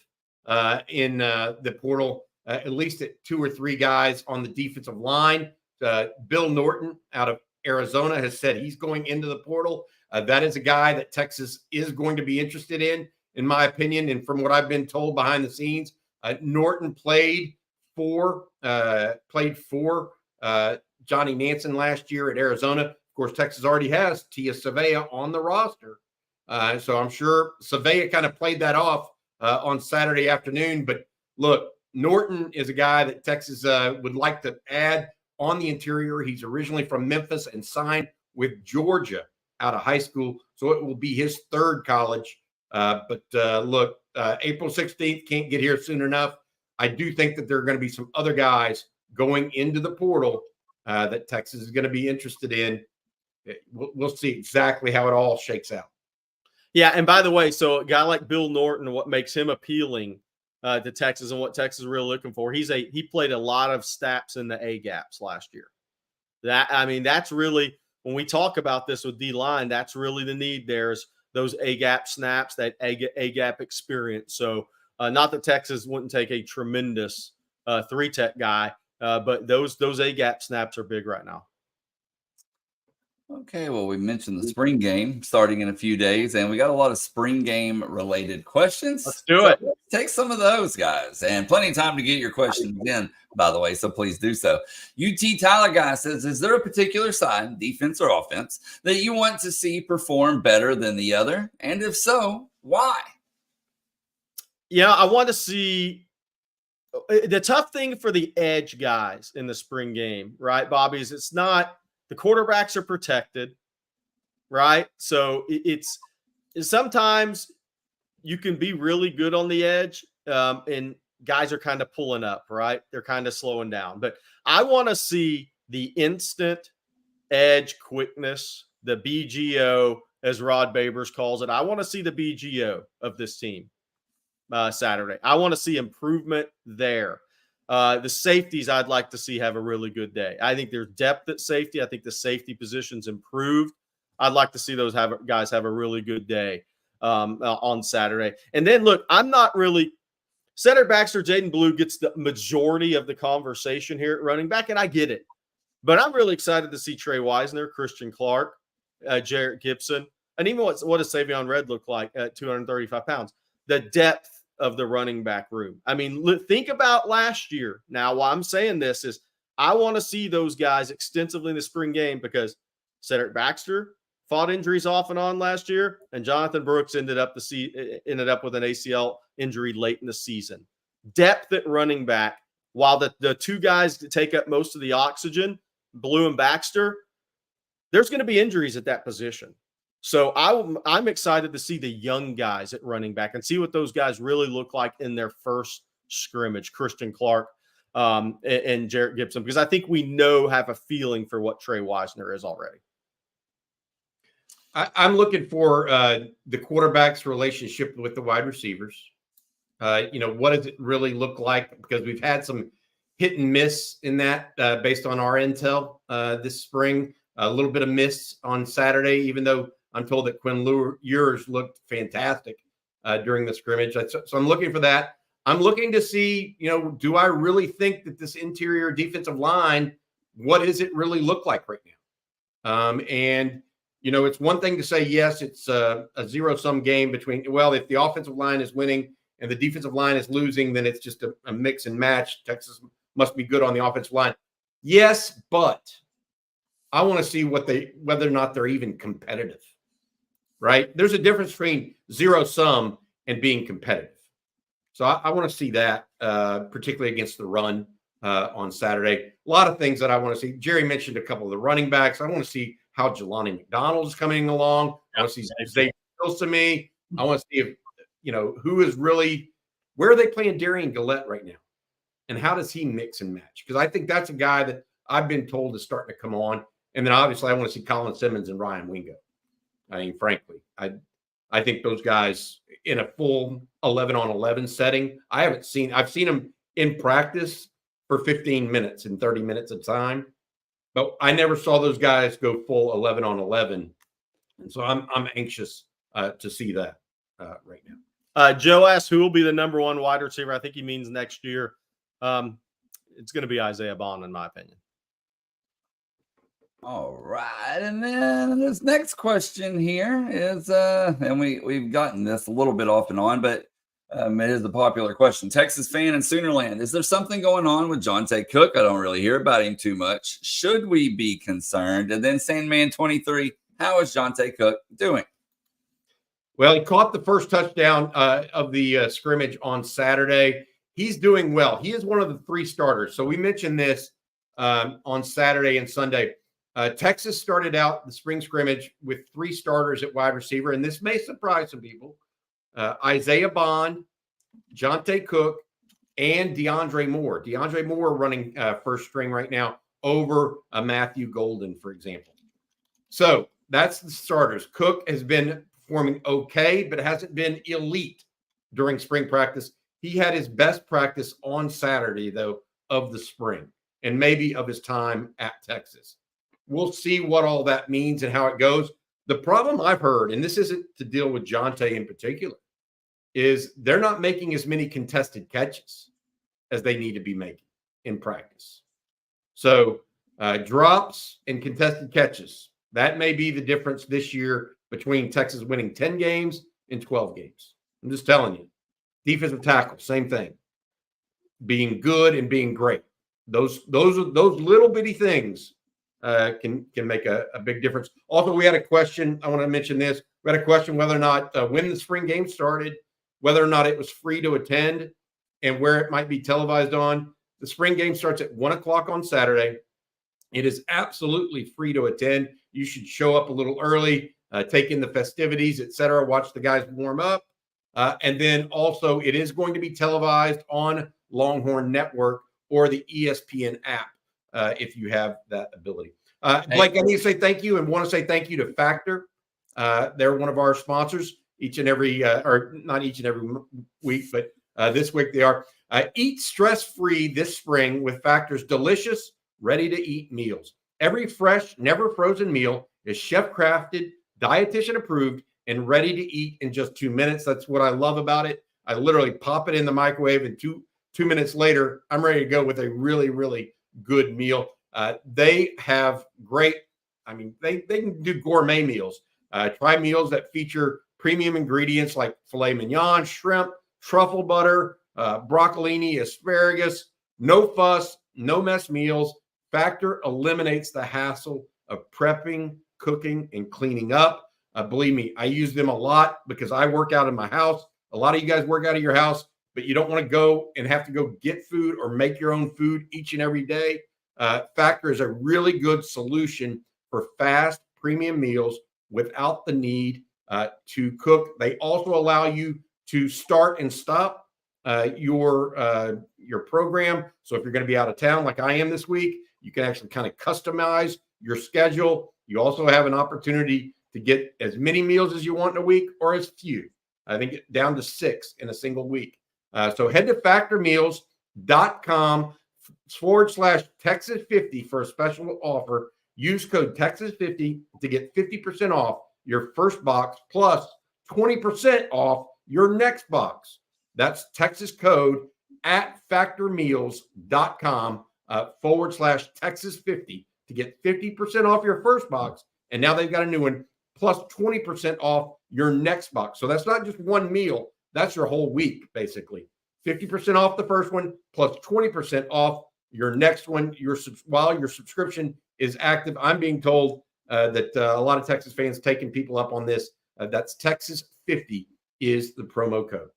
in the portal. At least at 2 or 3 guys on the defensive line. Bill Norton out of Arizona has said he's going into the portal. That is a guy that Texas is going to be interested in my opinion. And from what I've been told behind the scenes, Norton played for Johnny Nansen last year at Arizona. Of course, Texas already has Tia Savea on the roster. So I'm sure Savea kind of played that off on Saturday afternoon. But look, Norton is a guy that Texas would like to add on the interior. He's originally from Memphis and signed with Georgia out of high school. So it will be his 3rd college. But look, April 16th can't get here soon enough. I do think that there are going to be some other guys going into the portal that Texas is going to be interested in. We'll see exactly how it all shakes out. Yeah, and by the way, so a guy like Bill Norton, what makes him appealing to Texas and what Texas is really looking for, he played a lot of snaps in the A gaps last year. That's really, when we talk about this with D-line, that's really the need. There's those A gap snaps, that A gap experience. So not that Texas wouldn't take a tremendous 3-tech guy, but those A gap snaps are big right now. Okay, well, we mentioned the spring game starting in a few days, and we got a lot of spring game related questions. Let's do it. Let's take some of those, guys, and plenty of time to get your questions in, by the way, so please do so. UT Tyler guy says, is there a particular side, defense or offense, that you want to see perform better than the other? And if so, why? Yeah, I want to see the tough thing for the edge guys in the spring game, right, Bobby, is it's not – the quarterbacks are protected, right? So it's sometimes you can be really good on the edge, and guys are kind of pulling up, right? They're kind of slowing down. But I want to see the instant edge quickness, the BGO, as Rod Babers calls it. I want to see the BGO of this team Saturday. I want to see improvement there. The safeties I'd like to see have a really good day. I think there's depth at safety. I think the safety position's improved. I'd like to see those guys have a really good day on Saturday. And then, look, I'm not really – Cedric Baxter, Jaden Blue gets the majority of the conversation here at running back, and I get it. But I'm really excited to see Trey Wisner, Christian Clark, Jarrett Gibson, and even what does Savion Red look like at 235 pounds? The depth of the running back room. I mean, think about last year. Now, why I'm saying this is I want to see those guys extensively in the spring game because Cedric Baxter fought injuries off and on last year, and Jonathan Brooks ended up with an ACL injury late in the season. Depth at running back, while the 2 guys that take up most of the oxygen, Blue and Baxter, there's going to be injuries at that position. So I'm excited to see the young guys at running back and see what those guys really look like in their first scrimmage, Christian Clark and Jarrett Gibson, because I think we have a feeling for what Trey Wisner is already. I'm looking for the quarterback's relationship with the wide receivers. What does it really look like? Because we've had some hit and miss in that based on our intel this spring. A little bit of miss on Saturday, even though I'm told that Quinn Ewers looked fantastic during the scrimmage. So I'm looking for that. I'm looking to see, do I really think that this interior defensive line, what does it really look like right now? It's one thing to say, yes, it's a zero-sum game between, if the offensive line is winning and the defensive line is losing, then it's just a mix and match. Texas must be good on the offensive line. Yes, but I want to see whether or not they're even competitive, right? There's a difference between zero sum and being competitive. So I want to see that, particularly against the run on Saturday. A lot of things that I want to see. Jerry mentioned a couple of the running backs. I want to see how Jelani McDonald is coming along. I want to see Xavier Wilson. I want to see if, who is really – where are they playing Darian Gillette right now? And how does he mix and match? Because I think that's a guy that I've been told is starting to come on. And then obviously I want to see Colin Simmons and Ryan Wingo. I mean, frankly, I think those guys in a full 11-on-11 setting, I've seen them in practice for 15 minutes and 30 minutes at a time, but I never saw those guys go full 11-on-11. And so I'm anxious to see that right now. Joe asked who will be the number one wide receiver. I think he means next year. It's going to be Isaiah Bond, in my opinion. All right, and then this next question here is, and we've gotten this a little bit off and on, but it is a popular question. Texas fan in Soonerland, is there something going on with Jonte Cook? I don't really hear about him too much. Should we be concerned? And then Sandman 23, how is Jonte Cook doing? Well, he caught the first touchdown of the scrimmage on Saturday. He's doing well. He is one of the 3 starters. So we mentioned this on Saturday and Sunday. Texas started out the spring scrimmage with 3 starters at wide receiver, and this may surprise some people. Isaiah Bond, Jonte Cook, and DeAndre Moore. DeAndre Moore running first string right now over Matthew Golden, for example. So that's the starters. Cook has been performing okay, but hasn't been elite during spring practice. He had his best practice on Saturday, though, of the spring and maybe of his time at Texas. We'll see what all that means and how it goes. The problem I've heard, and this isn't to deal with Jonte in particular, is they're not making as many contested catches as they need to be making in practice. So drops and contested catches, that may be the difference this year between Texas winning 10 games and 12 games. I'm just telling you. Defensive tackle, same thing. Being good and being great. Those little bitty things can make a big difference. Also, we had a question. I want to mention this. We had a question whether or not when the spring game started, whether or not it was free to attend and where it might be televised on. The spring game starts at 1 o'clock on Saturday. It is absolutely free to attend. You should show up a little early, take in the festivities, etc. Watch the guys warm up. And then also it is going to be televised on Longhorn Network or the ESPN app if you have that ability. Blake, I need to say thank you and want to say thank you to Factor. They're one of our sponsors each and every, or not each and every week, but this week they are. Eat stress-free this spring with Factor's delicious, ready-to-eat meals. Every fresh, never frozen meal is chef-crafted, dietitian approved, and ready to eat in just 2 minutes. That's what I love about it. I literally pop it in the microwave, and two minutes later, I'm ready to go with a really, really good meal. They have great, they can do gourmet meals. Try meals that feature premium ingredients like filet mignon, shrimp, truffle butter, broccolini, asparagus. No fuss, no mess meals. Factor eliminates the hassle of prepping, cooking, and cleaning up. Believe me, I use them a lot because I work out in my house. A lot of you guys work out of your house, but you don't want to go and have to go get food or make your own food each and every day. Factor is a really good solution for fast premium meals without the need to cook. They also allow you to start and stop your program. So if you're going to be out of town like I am this week, you can actually kind of customize your schedule. You also have an opportunity to get as many meals as you want in a week or as few. I think down to 6 in a single week. So head to factormeals.com/Texas50 for a special offer. Use code Texas50 to get 50% off your first box plus 20% off your next box. That's Texas code at factormeals.com/Texas50 to get 50% off your first box. And now they've got a new one plus 20% off your next box. So that's not just one meal. That's your whole week, basically. 50% off the first one plus 20% off your next one. While your subscription is active, I'm being told that a lot of Texas fans taking people up on this. That's Texas 50 is the promo code.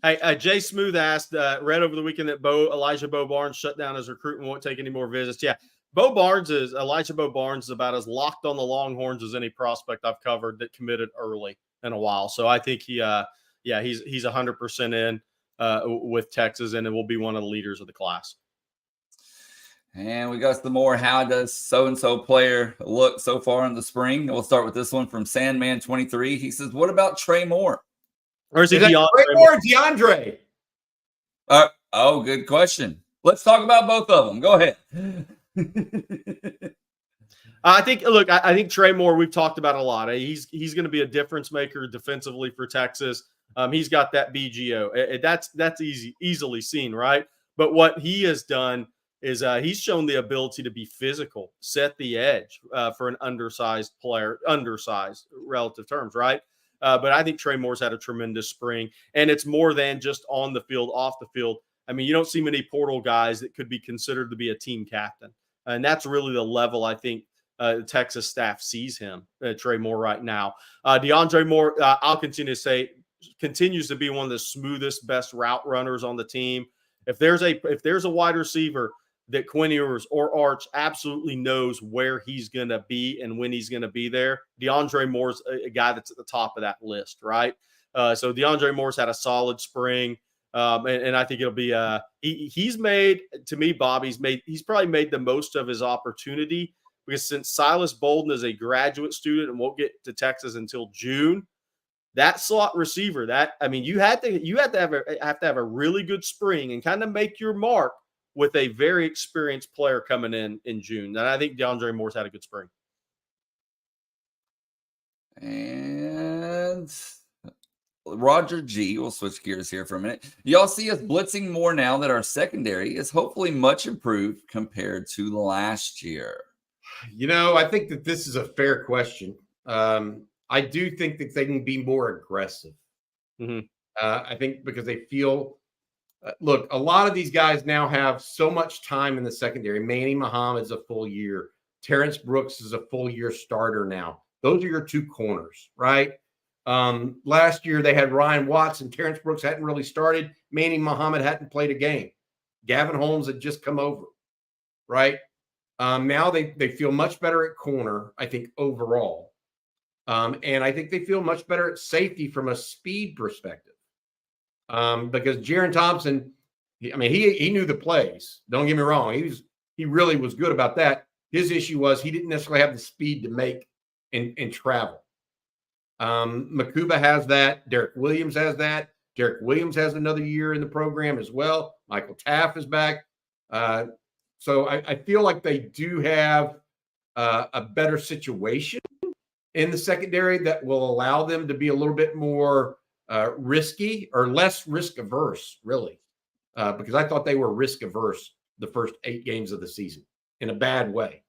Hey, Jay Smooth asked, read over the weekend that Elijah Bo Barnes shut down his recruit and won't take any more visits. Yeah, Elijah Bo Barnes is about as locked on the Longhorns as any prospect I've covered that committed early in a while. So I think he's 100% in with Texas, and it will be one of the leaders of the class. And we got some more. How does so-and-so player look so far in the spring? We'll start with this one from Sandman23. He says, what about Trey Moore? Or is it Trey Moore or DeAndre? Oh, good question. Let's talk about both of them. Go ahead. I think Trey Moore, we've talked about a lot. He's going to be a difference maker defensively for Texas. He's got that BGO. That's easily seen, right? But what he has done is he's shown the ability to be physical, set the edge for an undersized player, undersized relative terms, right? But I think Trey Moore's had a tremendous spring, and it's more than just on the field, off the field. I mean, you don't see many portal guys that could be considered to be a team captain. And that's really the level I think Texas staff sees him, Trey Moore, right now. DeAndre Moore, I'll continue to say, continues to be one of the smoothest, best route runners on the team. If there's a wide receiver that Quinn Ewers or Arch absolutely knows where he's going to be and when he's going to be there, DeAndre Moore's a guy that's at the top of that list, right? So DeAndre Moore's had a solid spring. And I think it'll be he's made, to me, Bob, he's probably made the most of his opportunity, because since Silas Bolden is a graduate student and won't get to Texas until June, that slot receiver, you have to have a really good spring and kind of make your mark with a very experienced player coming in June. And I think DeAndre Moore's had a good spring. And Roger G, we'll switch gears here for a minute. Y'all see us blitzing more now that our secondary is hopefully much improved compared to last year? I think that this is a fair question. I do think that they can be more aggressive. Mm-hmm. I think because they feel, look, a lot of these guys now have so much time in the secondary. Manny Muhammad's a full year. Terrence Brooks is a full year starter now. Those are your two corners, right? Last year they had Ryan Watts and Terrence Brooks hadn't really started. Manny Muhammad hadn't played a game. Gavin Holmes had just come over, right? Now they feel much better at corner, I think, overall. And I think they feel much better at safety from a speed perspective. Because Jaron Thompson, he knew the plays. Don't get me wrong. He really was good about that. His issue was he didn't necessarily have the speed to make and travel. Makuba has that. Derek Williams has that. Derek Williams has another year in the program as well. Michael Taff is back. So I feel like they do have a better situation in the secondary that will allow them to be a little bit more risky or less risk averse, really, because I thought they were risk averse the first 8 games of the season in a bad way,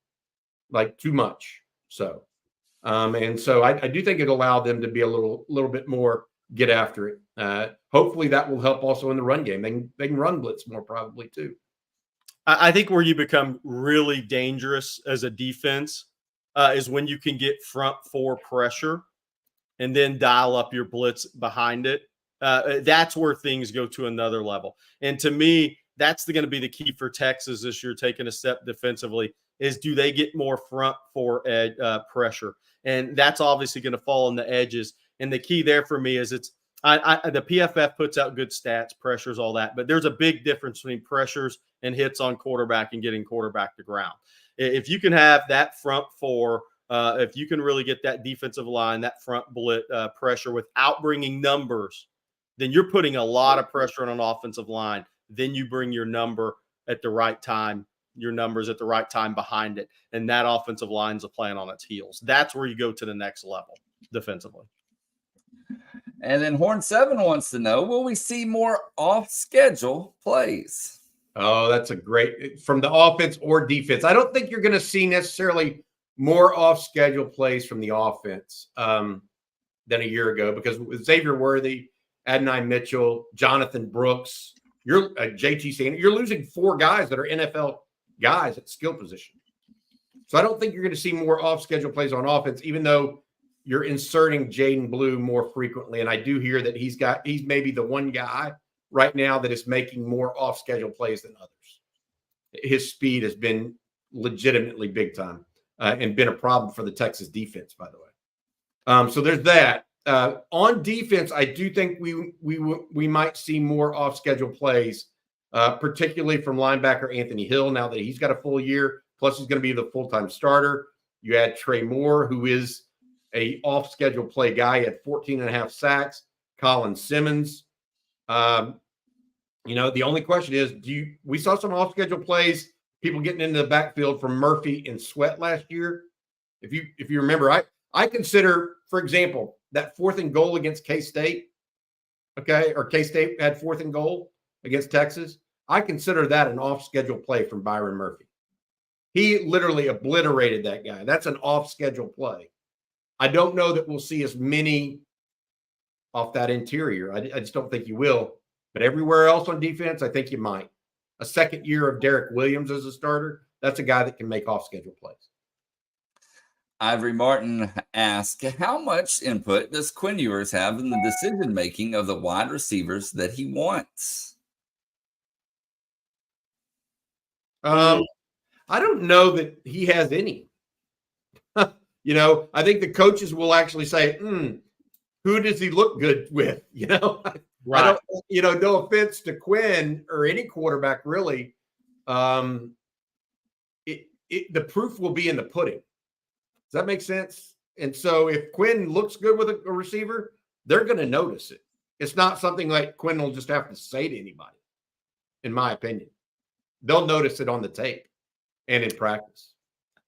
like too much. So, and so I do think it allowed them to be a little bit more get after it. Hopefully that will help also in the run game. They can run blitz more probably too. I think where you become really dangerous as a defense is when you can get front 4 pressure and then dial up your blitz behind it. That's where things go to another level. And to me, that's going to be the key for Texas this year, taking a step defensively, is do they get more front 4 pressure? And that's obviously going to fall on the edges. And the key there for me is the PFF puts out good stats, pressures, all that, but there's a big difference between pressures and hits on quarterback and getting quarterback to ground. If you can have that front 4, if you can really get that defensive line, that front blitz pressure without bringing numbers, then you're putting a lot of pressure on an offensive line. Then you bring your number at the right time, your numbers at the right time behind it, and that offensive line's playing on its heels. That's where you go to the next level defensively. And then Horn 7 wants to know, will we see more off-schedule plays? Oh, that's a great – from the offense or defense. I don't think you're going to see necessarily more off-schedule plays from the offense than a year ago, because with Xavier Worthy Adonai Mitchell, Jonathan Brooks, you're JT Sanders. You're losing 4 guys that are NFL guys at skill position. So I don't think you're going to see more off-schedule plays on offense, even though you're inserting Jaden Blue more frequently. And I do hear that he's maybe the one guy right now that is making more off-schedule plays than others. His speed has been legitimately big time and been a problem for the Texas defense, by the way. So there's that. On defense, I do think we might see more off-schedule plays, particularly from linebacker Anthony Hill now that he's got a full year. Plus, he's going to be the full-time starter. You add Trey Moore, who is a off-schedule play guy at 14.5 sacks. Colin Simmons. The only question is, we saw some off-schedule plays, people getting into the backfield from Murphy and Sweat last year. If you remember, I consider, for example, that 4th and goal against K-State, okay, or K-State had 4th and goal against Texas. I consider that an off-schedule play from Byron Murphy. He literally obliterated that guy. That's an off-schedule play. I don't know that we'll see as many off that interior. I just don't think you will. But everywhere else on defense, I think you might. A second year of Derek Williams as a starter, that's a guy that can make off-schedule plays. Ivory Martin asked, how much input does Quinn Ewers have in the decision-making of the wide receivers that he wants? I don't know that he has any. I think the coaches will actually say, who does he look good with? Right. No offense to Quinn or any quarterback, really. The proof will be in the pudding. Does that make sense? And so if Quinn looks good with a receiver, they're going to notice it. It's not something like Quinn will just have to say to anybody, in my opinion. They'll notice it on the tape and in practice.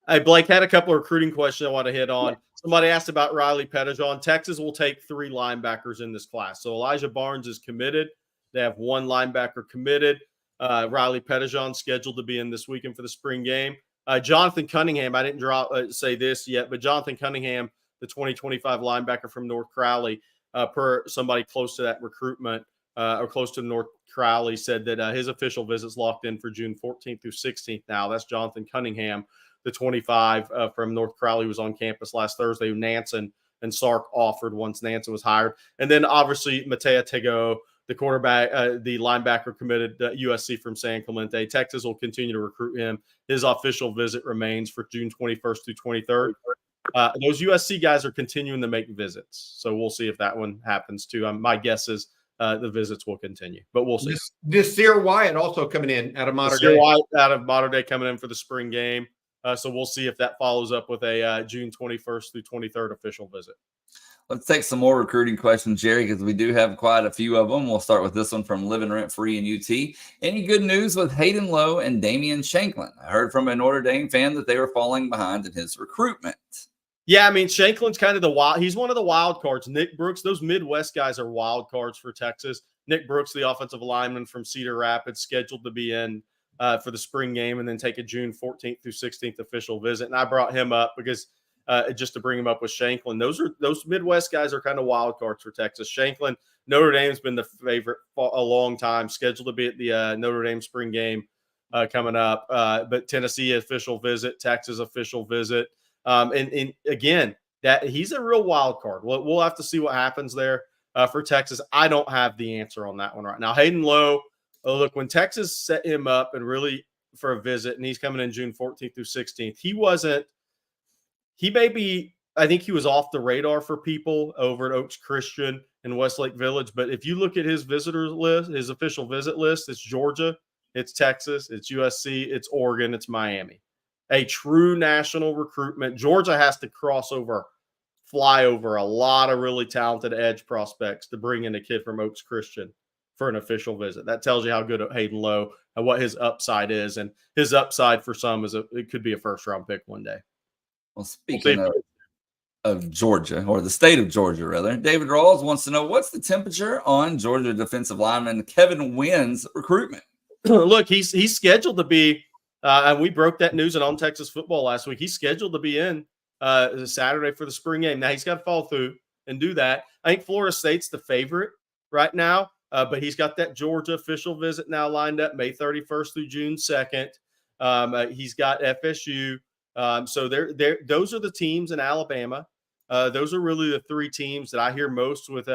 Hey, Blake, had a couple of recruiting questions I want to hit on. Somebody asked about Riley Pettijohn. Texas will take 3 linebackers in this class. So Elijah Barnes is committed. They have 1 linebacker committed. Riley Pettijohn scheduled to be in this weekend for the spring game. Jonathan Cunningham, I didn't say this yet, but Jonathan Cunningham, the 2025 linebacker from North Crowley, per somebody close to that recruitment or close to North Crowley, said that his official visit's locked in for June 14th through 16th now. That's Jonathan Cunningham. The 25 from North Crowley was on campus last Thursday. Nansen and Sark offered once Nansen was hired. And then obviously Matea Tego, the quarterback, the linebacker committed USC from San Clemente. Texas will continue to recruit him. His official visit remains for June 21st through 23rd. Those USC guys are continuing to make visits. So we'll see if that one happens too. My guess is the visits will continue, but we'll see. Nasir Wyatt also coming in out of Mater Dei. Nasir Wyatt out of Mater Dei coming in for the spring game. So we'll see if that follows up with a June 21st through 23rd official visit. Let's take some more recruiting questions, Jerry, because we do have quite a few of them. We'll start with this one from Living Rent Free in UT. Any good news with Hayden Lowe and Damian Shanklin? I heard from a Notre Dame fan that they were falling behind in his recruitment. Yeah, I mean, Shanklin's kind of the wild. He's one of the wild cards. Nick Brooks, those Midwest guys are wild cards for Texas. Nick Brooks, the offensive lineman from Cedar Rapids, scheduled to be in for the spring game and then take a June 14th through 16th official visit. And I brought him up because just to bring him up with Shanklin. Those Midwest guys are kind of wild cards for Texas. Shanklin, Notre Dame's been the favorite for a long time, scheduled to be at the Notre Dame spring game coming up. But Tennessee official visit, Texas official visit. And again, that he's a real wild card. We'll have to see what happens there for Texas. I don't have the answer on that one right now. Hayden Lowe, look, when Texas set him up and really for a visit, and he's coming in June 14th through 16th, I think he was off the radar for people over at Oaks Christian and Westlake Village. But if you look at his visitor list, his official visit list, it's Georgia, it's Texas, it's USC, it's Oregon, it's Miami. A true national recruitment. Georgia has to fly over a lot of really talented edge prospects to bring in a kid from Oaks Christian for an official visit. That tells you how good Hayden Lowe and what his upside is. And his upside for some it could be a first-round pick one day. Well, speaking of Georgia, or the state of Georgia, rather, David Rawls wants to know, what's the temperature on Georgia defensive lineman Kevin Wynn's recruitment? Look, he's scheduled to be, and we broke that news on Texas Football last week. He's scheduled to be in Saturday for the spring game. Now, he's got to follow through and do that. I think Florida State's the favorite right now, but he's got that Georgia official visit now lined up May 31st through June 2nd. He's got FSU. So those are the teams in Alabama. Those are really the three teams that I hear most with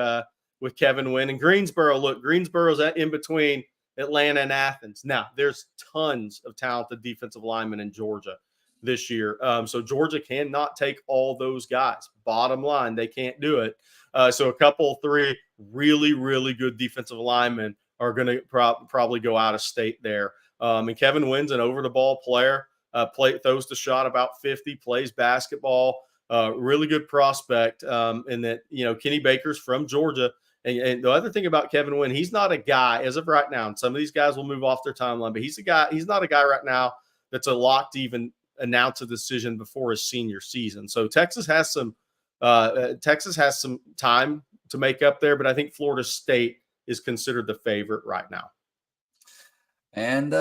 Kevin Wynn. And Greensboro, look, Greensboro's in between Atlanta and Athens. Now, there's tons of talented defensive linemen in Georgia this year. So Georgia cannot take all those guys. Bottom line, they can't do it. So a couple, three really, really good defensive linemen are going to probably go out of state there. And Kevin Wynn's an over-the-ball player, throws the shot about 50, plays basketball, really good prospect. And that, Kenny Baker's from Georgia. And the other thing about Kevin Wynn, he's not a guy as of right now, and some of these guys will move off their timeline, but he's not a guy right now that's a lock to even announce a decision before his senior season. So Texas has some time to make up there, but I think Florida State is considered the favorite right now. And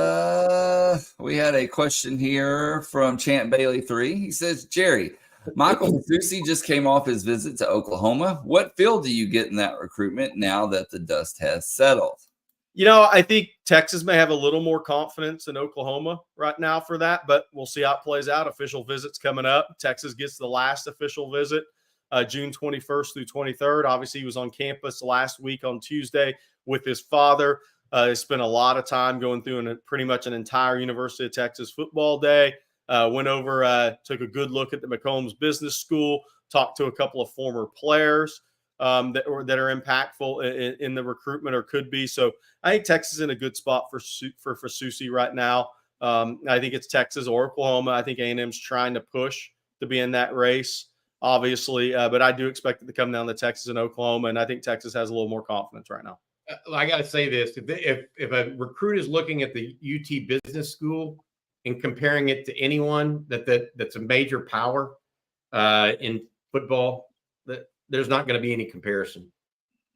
we had a question here from Champ Bailey 3. He says, Jerry, Michael Fasusi just came off his visit to Oklahoma. What feel do you get in that recruitment now that the dust has settled? I think Texas may have a little more confidence in Oklahoma right now for that, but we'll see how it plays out. Official visits coming up. Texas gets the last official visit June 21st through 23rd. Obviously, he was on campus last week on Tuesday with his father. He spent a lot of time going through pretty much an entire University of Texas football day. Went over, took a good look at the McCombs Business School, talked to a couple of former players that are impactful in the recruitment or could be. So I think Texas is in a good spot for Fasusi right now. I think it's Texas or Oklahoma. I think A&M's trying to push to be in that race, obviously. But I do expect it to come down to Texas and Oklahoma, and I think Texas has a little more confidence right now. I got to say this. If a recruit is looking at the UT Business School and comparing it to anyone that's a major power in football, there's not going to be any comparison.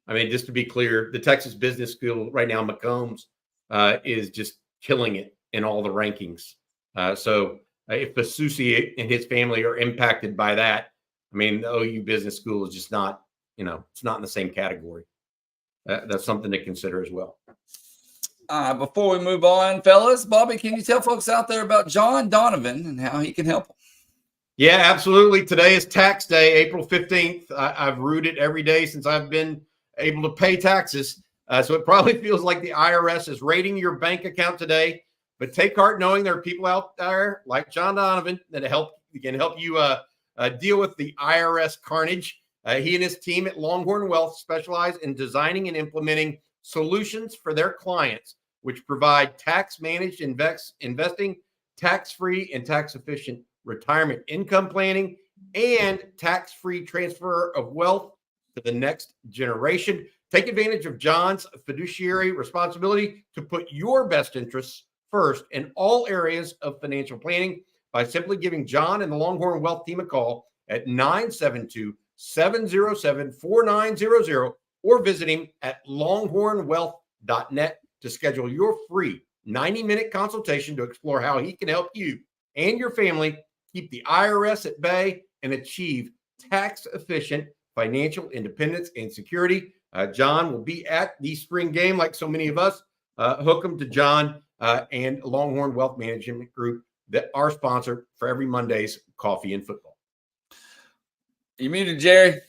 I mean, just to be clear, the Texas Business School right now, McCombs, is just killing it in all the rankings. So if Fasusi and his family are impacted by that, I mean, the OU Business School is just not, it's not in the same category. That's something to consider as well. Before we move on, fellas, Bobby, can you tell folks out there about John Donovan and how he can help them? Yeah, absolutely. Today is tax day, April 15th. I've rooted every day since I've been able to pay taxes. So it probably feels like the IRS is raiding your bank account today. But take heart knowing there are people out there like John Donovan that can help you deal with the IRS carnage. He and his team at Longhorn Wealth specialize in designing and implementing solutions for their clients, which provide tax-managed investing, tax-free and tax-efficient retirement income planning, and tax-free transfer of wealth to the next generation. Take advantage of John's fiduciary responsibility to put your best interests first in all areas of financial planning by simply giving John and the Longhorn Wealth team a call at 972-707-4900 or visit him at longhornwealth.net to schedule your free 90-minute consultation to explore how he can help you and your family keep the IRS at bay and achieve tax-efficient financial independence and security. John will be at the spring game like so many of us. Hook them to John and Longhorn Wealth Management Group, that our sponsor for every Monday's Coffee and Football. You muted, Jerry.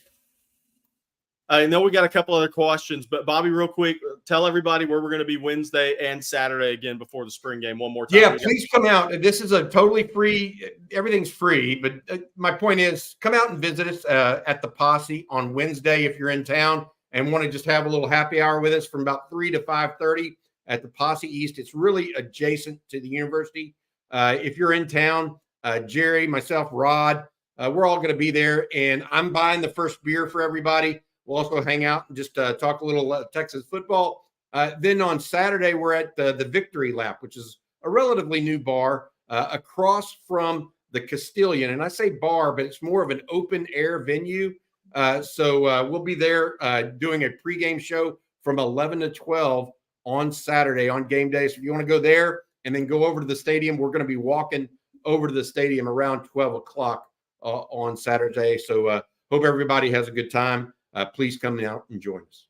I know we got a couple other questions, but Bobby, real quick, tell everybody where we're going to be Wednesday and Saturday again before the spring game one more time. Yeah, please come out. This is a totally free, everything's free, but my point is come out and visit us at the Posse on Wednesday if you're in town and want to just have a little happy hour with us from about 3 to 5:30 at the Posse East. It's really adjacent to the university. If you're in town, Jerry, myself, Rod, we're all going to be there, and I'm buying the first beer for everybody. We'll also hang out and just talk a little Texas football. Then on Saturday, we're at the Victory Lap, which is a relatively new bar across from the Castilian. And I say bar, but it's more of an open air venue. So we'll be there doing a pregame show from 11 to 12 on Saturday on game day. So if you want to go there and then go over to the stadium, we're going to be walking over to the stadium around 12 o'clock on Saturday. So hope everybody has a good time. Please come out and join us.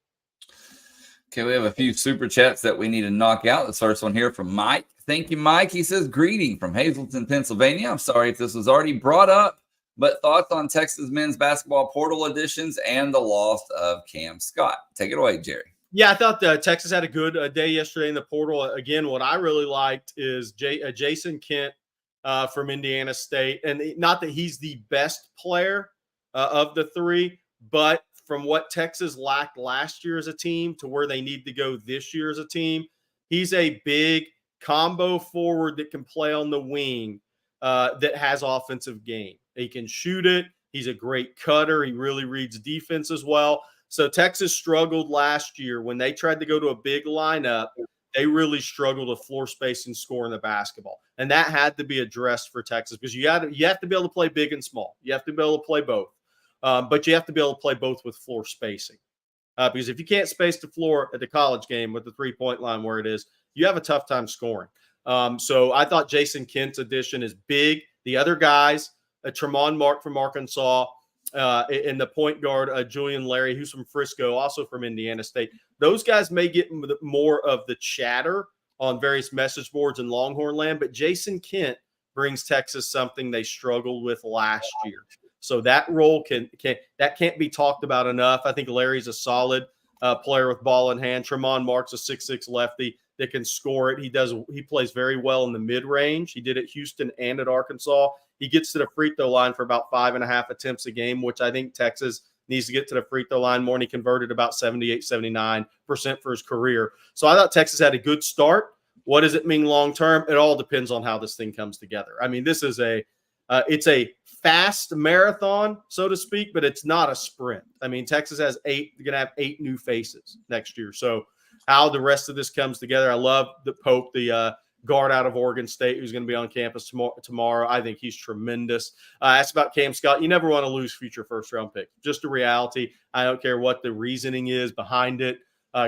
Okay, we have a few super chats that we need to knock out. This first one here from Mike. Thank you, Mike. He says, greeting from Hazleton, Pennsylvania. I'm sorry if this was already brought up, but thoughts on Texas men's basketball portal additions and the loss of Cam Scott. Take it away, Jerry. Yeah, I thought Texas had a good day yesterday in the portal. Again, what I really liked is Jason Kent from Indiana State. And not that he's the best player of the three, but from what Texas lacked last year as a team to where they need to go this year as a team, he's a big combo forward that can play on the wing that has offensive game. He can shoot it. He's a great cutter. He really reads defense as well. So Texas struggled last year when they tried to go to a big lineup. They really struggled with floor space and scoring the basketball. And that had to be addressed for Texas because you have to be able to play big and small. You have to be able to play both. But you have to be able to play both with floor spacing. Because if you can't space the floor at the college game with the three-point line where it is, you have a tough time scoring. So I thought Jason Kent's addition is big. The other guys, Tremont Mark from Arkansas, and the point guard, Julian Larry, who's from Frisco, also from Indiana State. Those guys may get more of the chatter on various message boards in Longhorn land, but Jason Kent brings Texas something they struggled with last year. So that role can't be talked about enough. I think Larry's a solid player with ball in hand. Tremont Mark's a 6'6" lefty that can score it. He plays very well in the mid-range. He did at Houston and at Arkansas. He gets to the free throw line for about 5.5 attempts a game, which I think Texas needs to get to the free throw line more. And he converted about 78-79% for his career. So I thought Texas had a good start. What does it mean long-term? It all depends on how this thing comes together. I mean, this is it's a fast marathon, so to speak, but it's not a sprint. I mean, Texas has going to have 8 new faces next year. So how the rest of this comes together, I love the Pope, the guard out of Oregon State, who's going to be on campus tomorrow. I think he's tremendous. Asked about Cam Scott. You never want to lose future first-round pick. Just a reality. I don't care what the reasoning is behind it.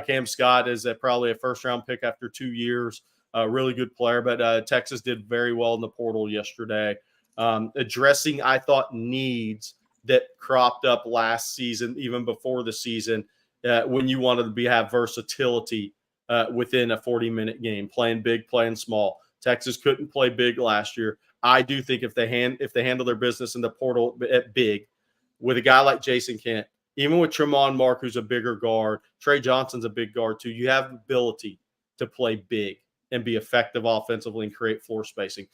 Cam Scott is probably a first-round pick after 2 years. A really good player, but Texas did very well in the portal yesterday. Addressing, I thought, needs that cropped up last season, even before the season, when you wanted to have versatility within a 40-minute game, playing big, playing small. Texas couldn't play big last year. I do think if they handle their business in the portal at big, with a guy like Jason Kent, even with Tremont Mark, who's a bigger guard, Trey Johnson's a big guard too, you have the ability to play big and be effective offensively and create floor spacing.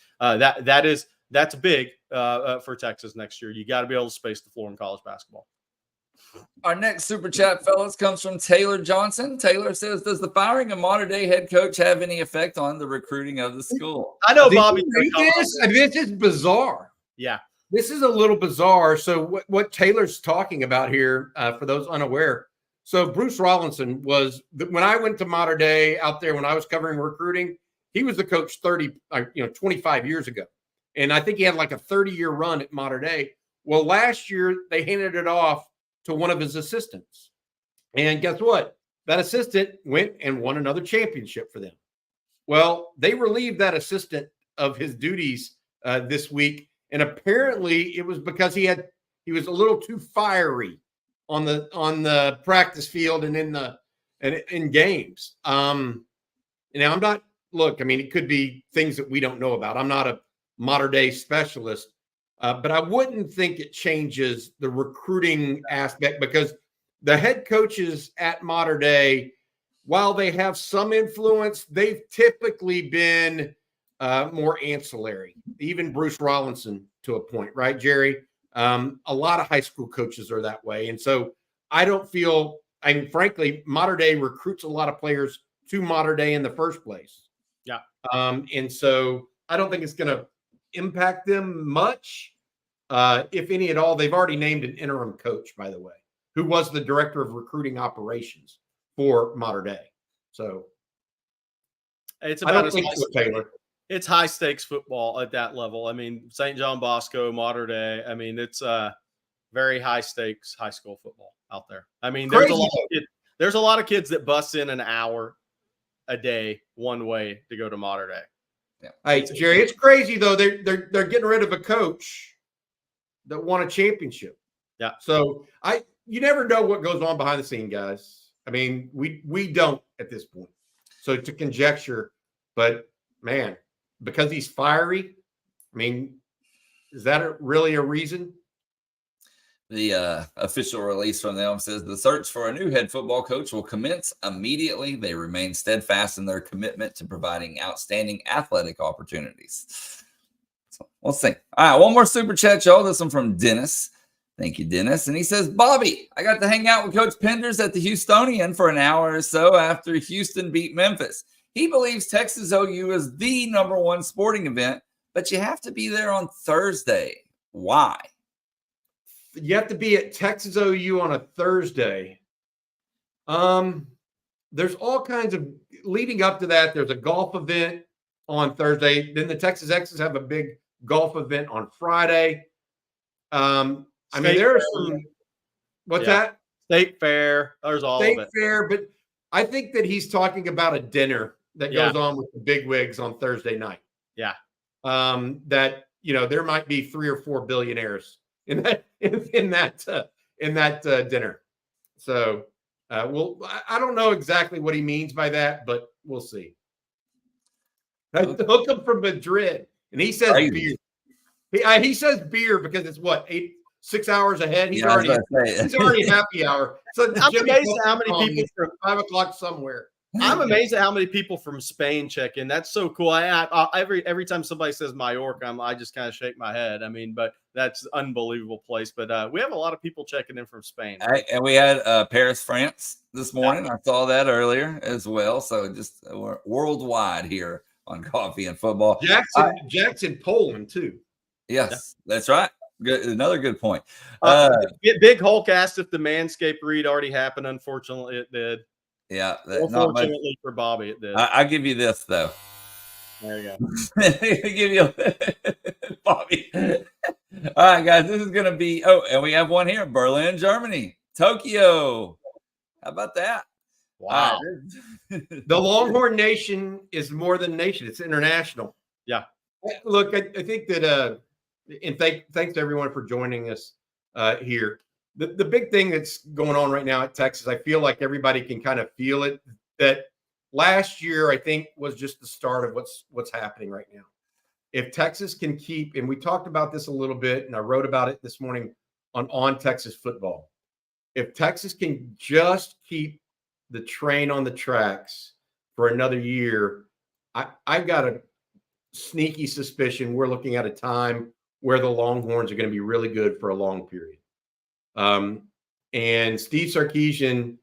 That's big for Texas next year. You got to be able to space the floor in college basketball. Our next super chat, fellas, comes from Taylor Johnson. Taylor says, does the firing of modern-day head coach have any effect on the recruiting of the school? I know, Bobby. This is bizarre. Yeah. This is a little bizarre. So what Taylor's talking about here, for those unaware, so Bruce Rollinson was, when I went to Modern Day out there, when I was covering recruiting, he was the coach 25 years ago. And I think he had like a 30-year run at Modern Day. Well, last year they handed it off to one of his assistants. And guess what? That assistant went and won another championship for them. Well, they relieved that assistant of his duties this week. And apparently it was because he was a little too fiery on the practice field and in games. Now I'm not, look, I mean, it could be things that we don't know about. I'm not a modern day specialist, but I wouldn't think it changes the recruiting aspect, because the head coaches at Modern Day, while they have some influence, they've typically been more ancillary. Even Bruce Rollinson to a point, right, Jerry? A lot of high school coaches are that way. And so I don't feel, I mean, frankly, Modern Day recruits a lot of players to Modern Day in the first place. Yeah. And so I don't think it's going to impact them much. If any at all. They've already named an interim coach, by the way, who was the director of recruiting operations for Modern Day. So it's I don't think so, Taylor. It's high stakes football at that level. I mean, St. John Bosco, Modern Day. I mean, it's very high stakes high school football out there. I mean, there's a lot of kids that bust in an hour a day one way to go to Modern Day. Yeah. Hey, Jerry, it's crazy though. They're getting rid of a coach that won a championship. Yeah. So you never know what goes on behind the scene, guys. I mean, we don't at this point. So to conjecture, but man, because he's fiery, I mean, is that really a reason? The official release from them says the search for a new head football coach will commence immediately. They remain steadfast in their commitment to providing outstanding athletic opportunities. So we'll see. All right, one more super chat, y'all. This one from Dennis. Thank you, Dennis. And he says, Bobby, I got to hang out with Coach Penders at the Houstonian for an hour or so after Houston beat Memphis. He believes Texas OU is the #1 sporting event, but you have to be there on Thursday. Why? You have to be at Texas OU on a Thursday. There's all kinds of leading up to that. There's a golf event on Thursday. Then the Texas X's have a big golf event on Friday. I mean, there are some. What's that? State fair. There's all State of it. fair, but I think that he's talking about a dinner that goes on with the bigwigs on Thursday night. Yeah. That there might be 3 or 4 billionaires in that dinner. So I don't know exactly what he means by that, but we'll see. Hook him from Madrid, and he says beer. He says beer because it's what 6 hours ahead. He's already happy hour. So I'm amazed at how many people from 5 o'clock somewhere. I'm amazed at how many people from Spain check in. That's so cool. Every time somebody says Mallorca, I just kind of shake my head. I mean, but that's an unbelievable place. But we have a lot of people checking in from Spain. And we had Paris, France this morning. I saw that earlier as well. So just worldwide here on Coffee and Football. Jackson, Poland too. Yes, that's right. Good, another good point. Big Hulk asked if the Manscaped read already happened. Unfortunately, it did. Yeah, unfortunately for Bobby, it did. I'll give you this though. There you go. Give you Bobby. All right, guys, this is going to be. Oh, and we have one here: Berlin, Germany, Tokyo. How about that? Wow. The Longhorn Nation is more than nation; it's international. Yeah. Look, I think that, and thanks to everyone for joining us here. The big thing that's going on right now at Texas, I feel like everybody can kind of feel it. That last year, I think, was just the start of what's happening right now. If Texas can keep, and we talked about this a little bit, and I wrote about it this morning on Texas football. If Texas can just keep the train on the tracks for another year, I've got a sneaky suspicion we're looking at a time where the Longhorns are going to be really good for a long period. And Steve Sarkisian,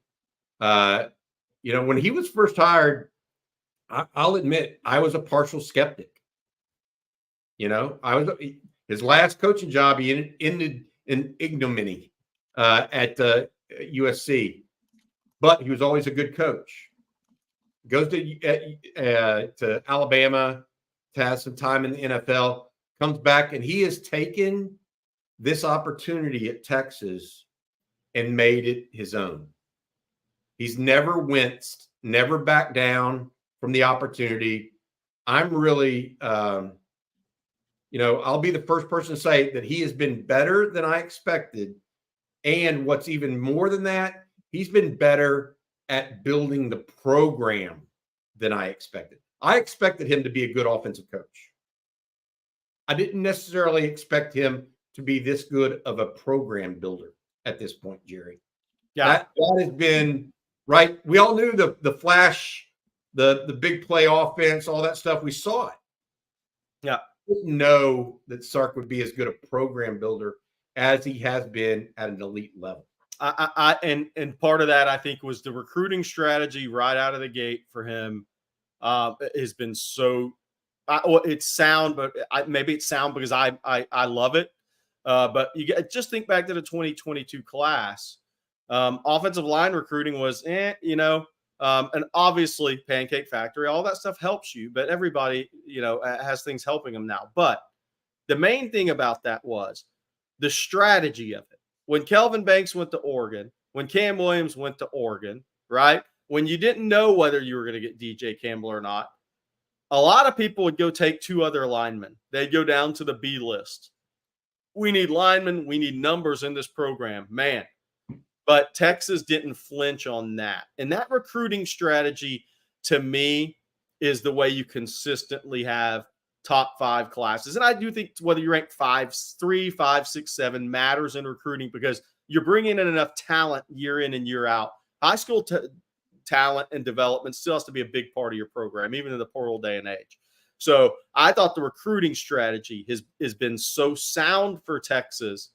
when he was first hired, I'll admit I was a partial skeptic. His last coaching job, he ended in ignominy at USC, but he was always a good coach. Goes to Alabama to have some time in the NFL, comes back, and he has taken this opportunity at Texas and made it his own. He's never winced, never backed down from the opportunity. I'm really, I'll be the first person to say that he has been better than I expected. And what's even more than that, he's been better at building the program than I expected. I expected him to be a good offensive coach. I didn't necessarily expect him to be this good of a program builder at this point, Jerry. Yeah, that has been right. We all knew the flash, the big play offense, all that stuff. We saw it. Yeah, didn't know that Sark would be as good a program builder as he has been at an elite level. And part of that I think was the recruiting strategy right out of the gate for him has been so. It's sound, but maybe it's sound because I love it. But just think back to the 2022 class. Offensive line recruiting was, and obviously Pancake Factory, all that stuff helps you, but everybody, has things helping them now. But the main thing about that was the strategy of it. When Kelvin Banks went to Oregon, when Cam Williams went to Oregon, right? When you didn't know whether you were going to get DJ Campbell or not, a lot of people would go take 2 other linemen. They'd go down to the B list. We need linemen. We need numbers in this program, man. But Texas didn't flinch on that. And that recruiting strategy, to me, is the way you consistently have top 5 classes. And I do think whether you rank 3, 5, 6, 7 matters in recruiting because you're bringing in enough talent year in and year out. High school talent and development still has to be a big part of your program, even in the portal day and age. So I thought the recruiting strategy has been so sound for Texas.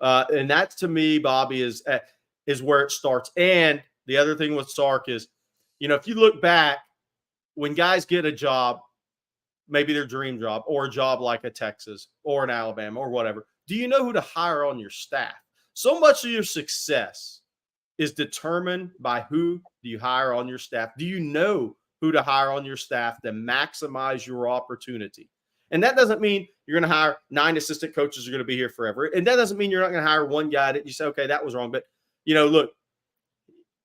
And that, to me, Bobby, is where it starts. And the other thing with Sark is, if you look back, when guys get a job, maybe their dream job or a job like a Texas or an Alabama or whatever, do you know who to hire on your staff? So much of your success is determined by who do you hire on your staff. Do you know who to hire on your staff to maximize your opportunity? And that doesn't mean you're going to hire 9 assistant coaches who are going to be here forever. And that doesn't mean you're not going to hire one guy that you say, okay, that was wrong. But, look,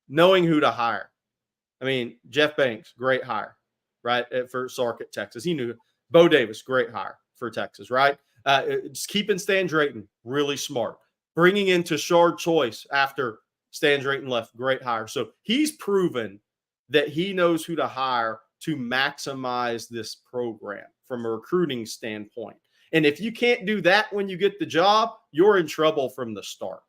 knowing who to hire. I mean, Jeff Banks, great hire, right, for Sark at Texas. He knew. Bo Davis, great hire for Texas, right? Just keeping Stan Drayton, really smart. Bringing in Tashard Choice after Stan Drayton left, great hire. So he's proven that he knows who to hire to maximize this program from a recruiting standpoint. And if you can't do that when you get the job, you're in trouble from the start.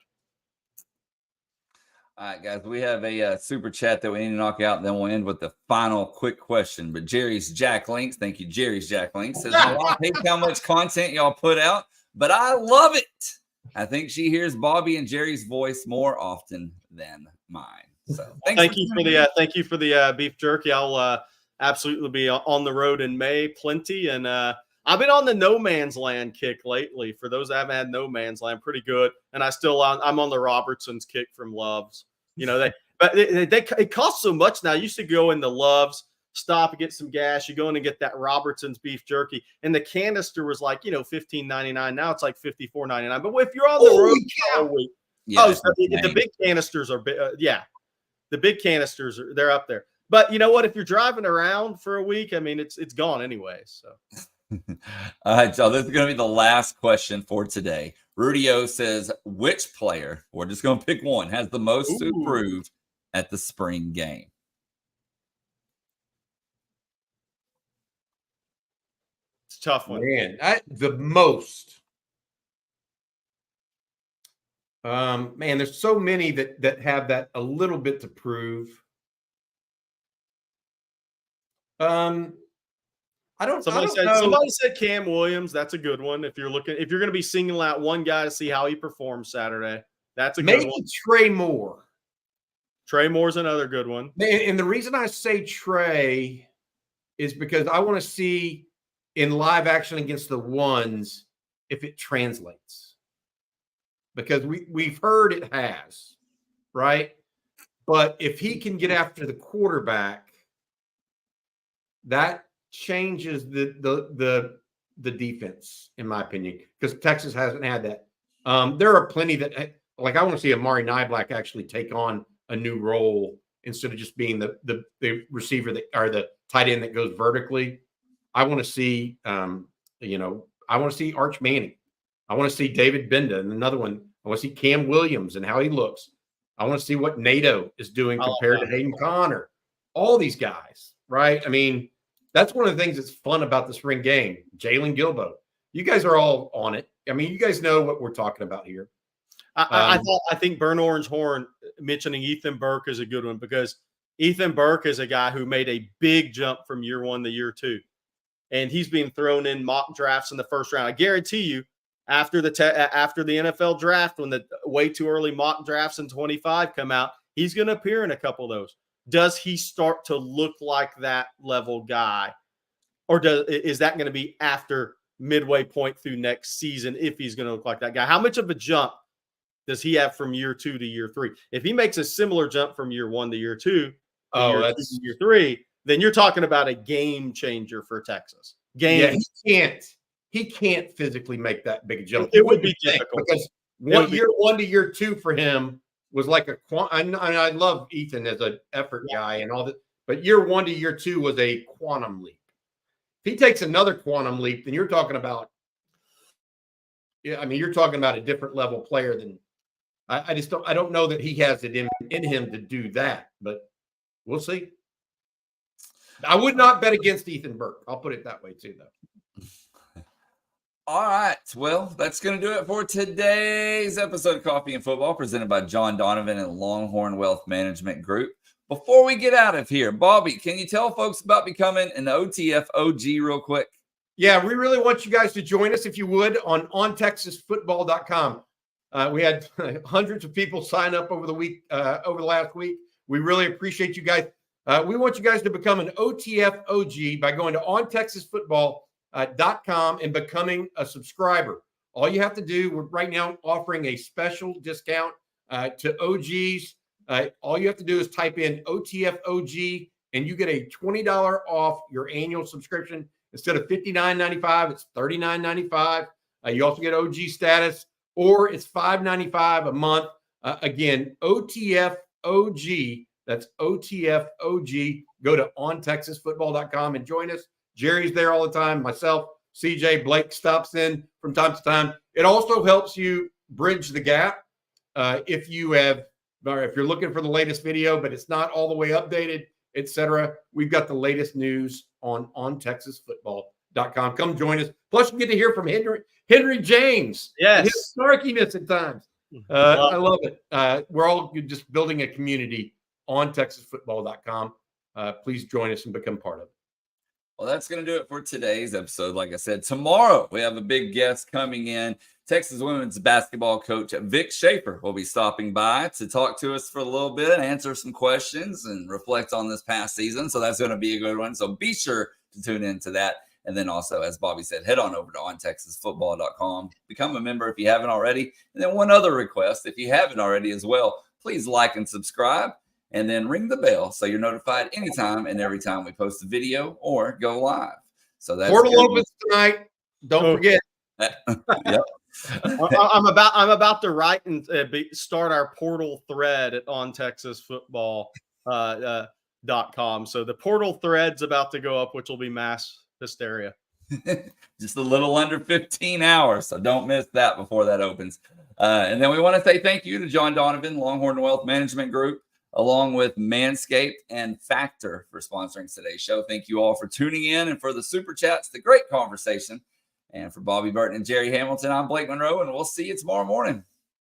All right, guys, we have a super chat that we need to knock out, and then we'll end with the final quick question. But Jerry's Jack Links, thank you, Jerry's Jack Links, says, my wife hates how much content y'all put out, but I love it. I think she hears Bobby and Jerry's voice more often than mine. So thank you for the beef jerky. I'll absolutely be on the road in May, plenty. And I've been on the no man's land kick lately. For those that haven't had no man's land, pretty good. And I'm on the Robertsons kick from Love's. It costs so much now. I used to go in the Love's, stop and get some gas. You go in and get that Robertson's beef jerky, and the canister was like $15.99. Now it's like $54.99. But if you're on the road all week, the big canisters are the big canisters they're up there. But you know what? If you're driving around for a week, I mean, it's gone anyway. So. All right, so this is going to be the last question for today. Rudy O says, which player, we're just going to pick one, has the most to improve at the spring game? It's a tough one. Man, the most. Man, there's so many that have that a little bit to prove. Somebody said Cam Williams. That's a good one. If you're going to be singling out one guy to see how he performs Saturday, that's a good one. Maybe Trey Moore. Trey Moore's another good one. And the reason I say Trey is because I want to see in live action against the ones if it translates. Because we've heard it has, right? But if he can get after the quarterback, that changes the defense, in my opinion, because Texas hasn't had that. There are plenty that, like, I want to see Amari Niblack actually take on a new role instead of just being the receiver or the tight end that goes vertically. I want to see, I want to see Arch Manning. I want to see David Benda, and another one. I want to see Cam Williams and how he looks. I want to see what NATO is doing compared to Hayden Connor. All these guys, right? I mean, that's one of the things that's fun about the spring game. Jalen Gilbo. You guys are all on it. I mean, you guys know what we're talking about here. I think Burn Orange Horn mentioning Ethan Burke is a good one because Ethan Burke is a guy who made a big jump from year 1 to year 2. And he's being thrown in mock drafts in the first round. I guarantee you, after the NFL draft, when the way too early mock drafts in 25 come out, he's going to appear in a couple of those. Does he start to look like that level guy? Or is that going to be after midway point through next season if he's going to look like that guy? How much of a jump does he have from year 2 to year 3? If he makes a similar jump from year 1 to year 2 to year 3, then you're talking about a game changer for Texas. He can't physically make that big a jump. It would be difficult because year 1 to year 2 for him was like I love Ethan as an effort guy and all that, but year 1 to year 2 was a quantum leap. If he takes another quantum leap, then you're talking about, you're talking about a different level player than I just don't know that he has it in him to do that, but we'll see. I would not bet against Ethan Burke. I'll put it that way too, though. All right. Well, that's going to do it for today's episode of Coffee and Football presented by John Donovan and Longhorn Wealth Management Group. Before we get out of here, Bobby, can you tell folks about becoming an OTF OG real quick? Yeah, we really want you guys to join us, if you would, on ontexasfootball.com. We had hundreds of people sign up over the last week. We really appreciate you guys. We want you guys to become an OTF OG by going to ontexasfootball.com and becoming a subscriber. All you have to do, we're right now offering a special discount to OGs. All you have to do is type in OTF OG and you get a $20 off your annual subscription. Instead of $59.95, it's $39.95. You also get OG status, or it's $5.95 a month. Again, OTF OG. That's OTF OG. Go to ontexasfootball.com and join us. Jerry's there all the time. Myself, CJ, Blake stops in from time to time. It also helps you bridge the gap. If you're looking for the latest video, but it's not all the way updated, etc., we've got the latest news on ontexasfootball.com. Come join us. Plus, you get to hear from Henry James. Yes. His snarkiness at times. I love it. We're all just building a community on texasfootball.com. Please join us and become part of it. Well, that's going to do it for today's episode. Like I said, tomorrow we have a big guest coming in. Texas women's basketball coach Vic Schaefer will be stopping by to talk to us for a little bit, answer some questions, and reflect on this past season. So that's going to be a good one. So be sure to tune into that. And then also, as Bobby said, head on over to ontexasfootball.com. Become a member if you haven't already. And then one other request, if you haven't already as well, please like and subscribe. And then ring the bell so you're notified anytime and every time we post a video or go live. So that's portal opens tonight. Don't forget. Yep. I'm about to write and start our portal thread at ontexasfootball.com. So the portal thread's about to go up, which will be mass hysteria. Just a little under 15 hours. So don't miss that before that opens. And then we want to say thank you to John Donovan, Longhorn Wealth Management Group, along with Manscaped and Factor for sponsoring today's show. Thank you all for tuning in and for the super chats, the great conversation. And for Bobby Burton and Jerry Hamilton, I'm Blake Monroe, and we'll see you tomorrow morning.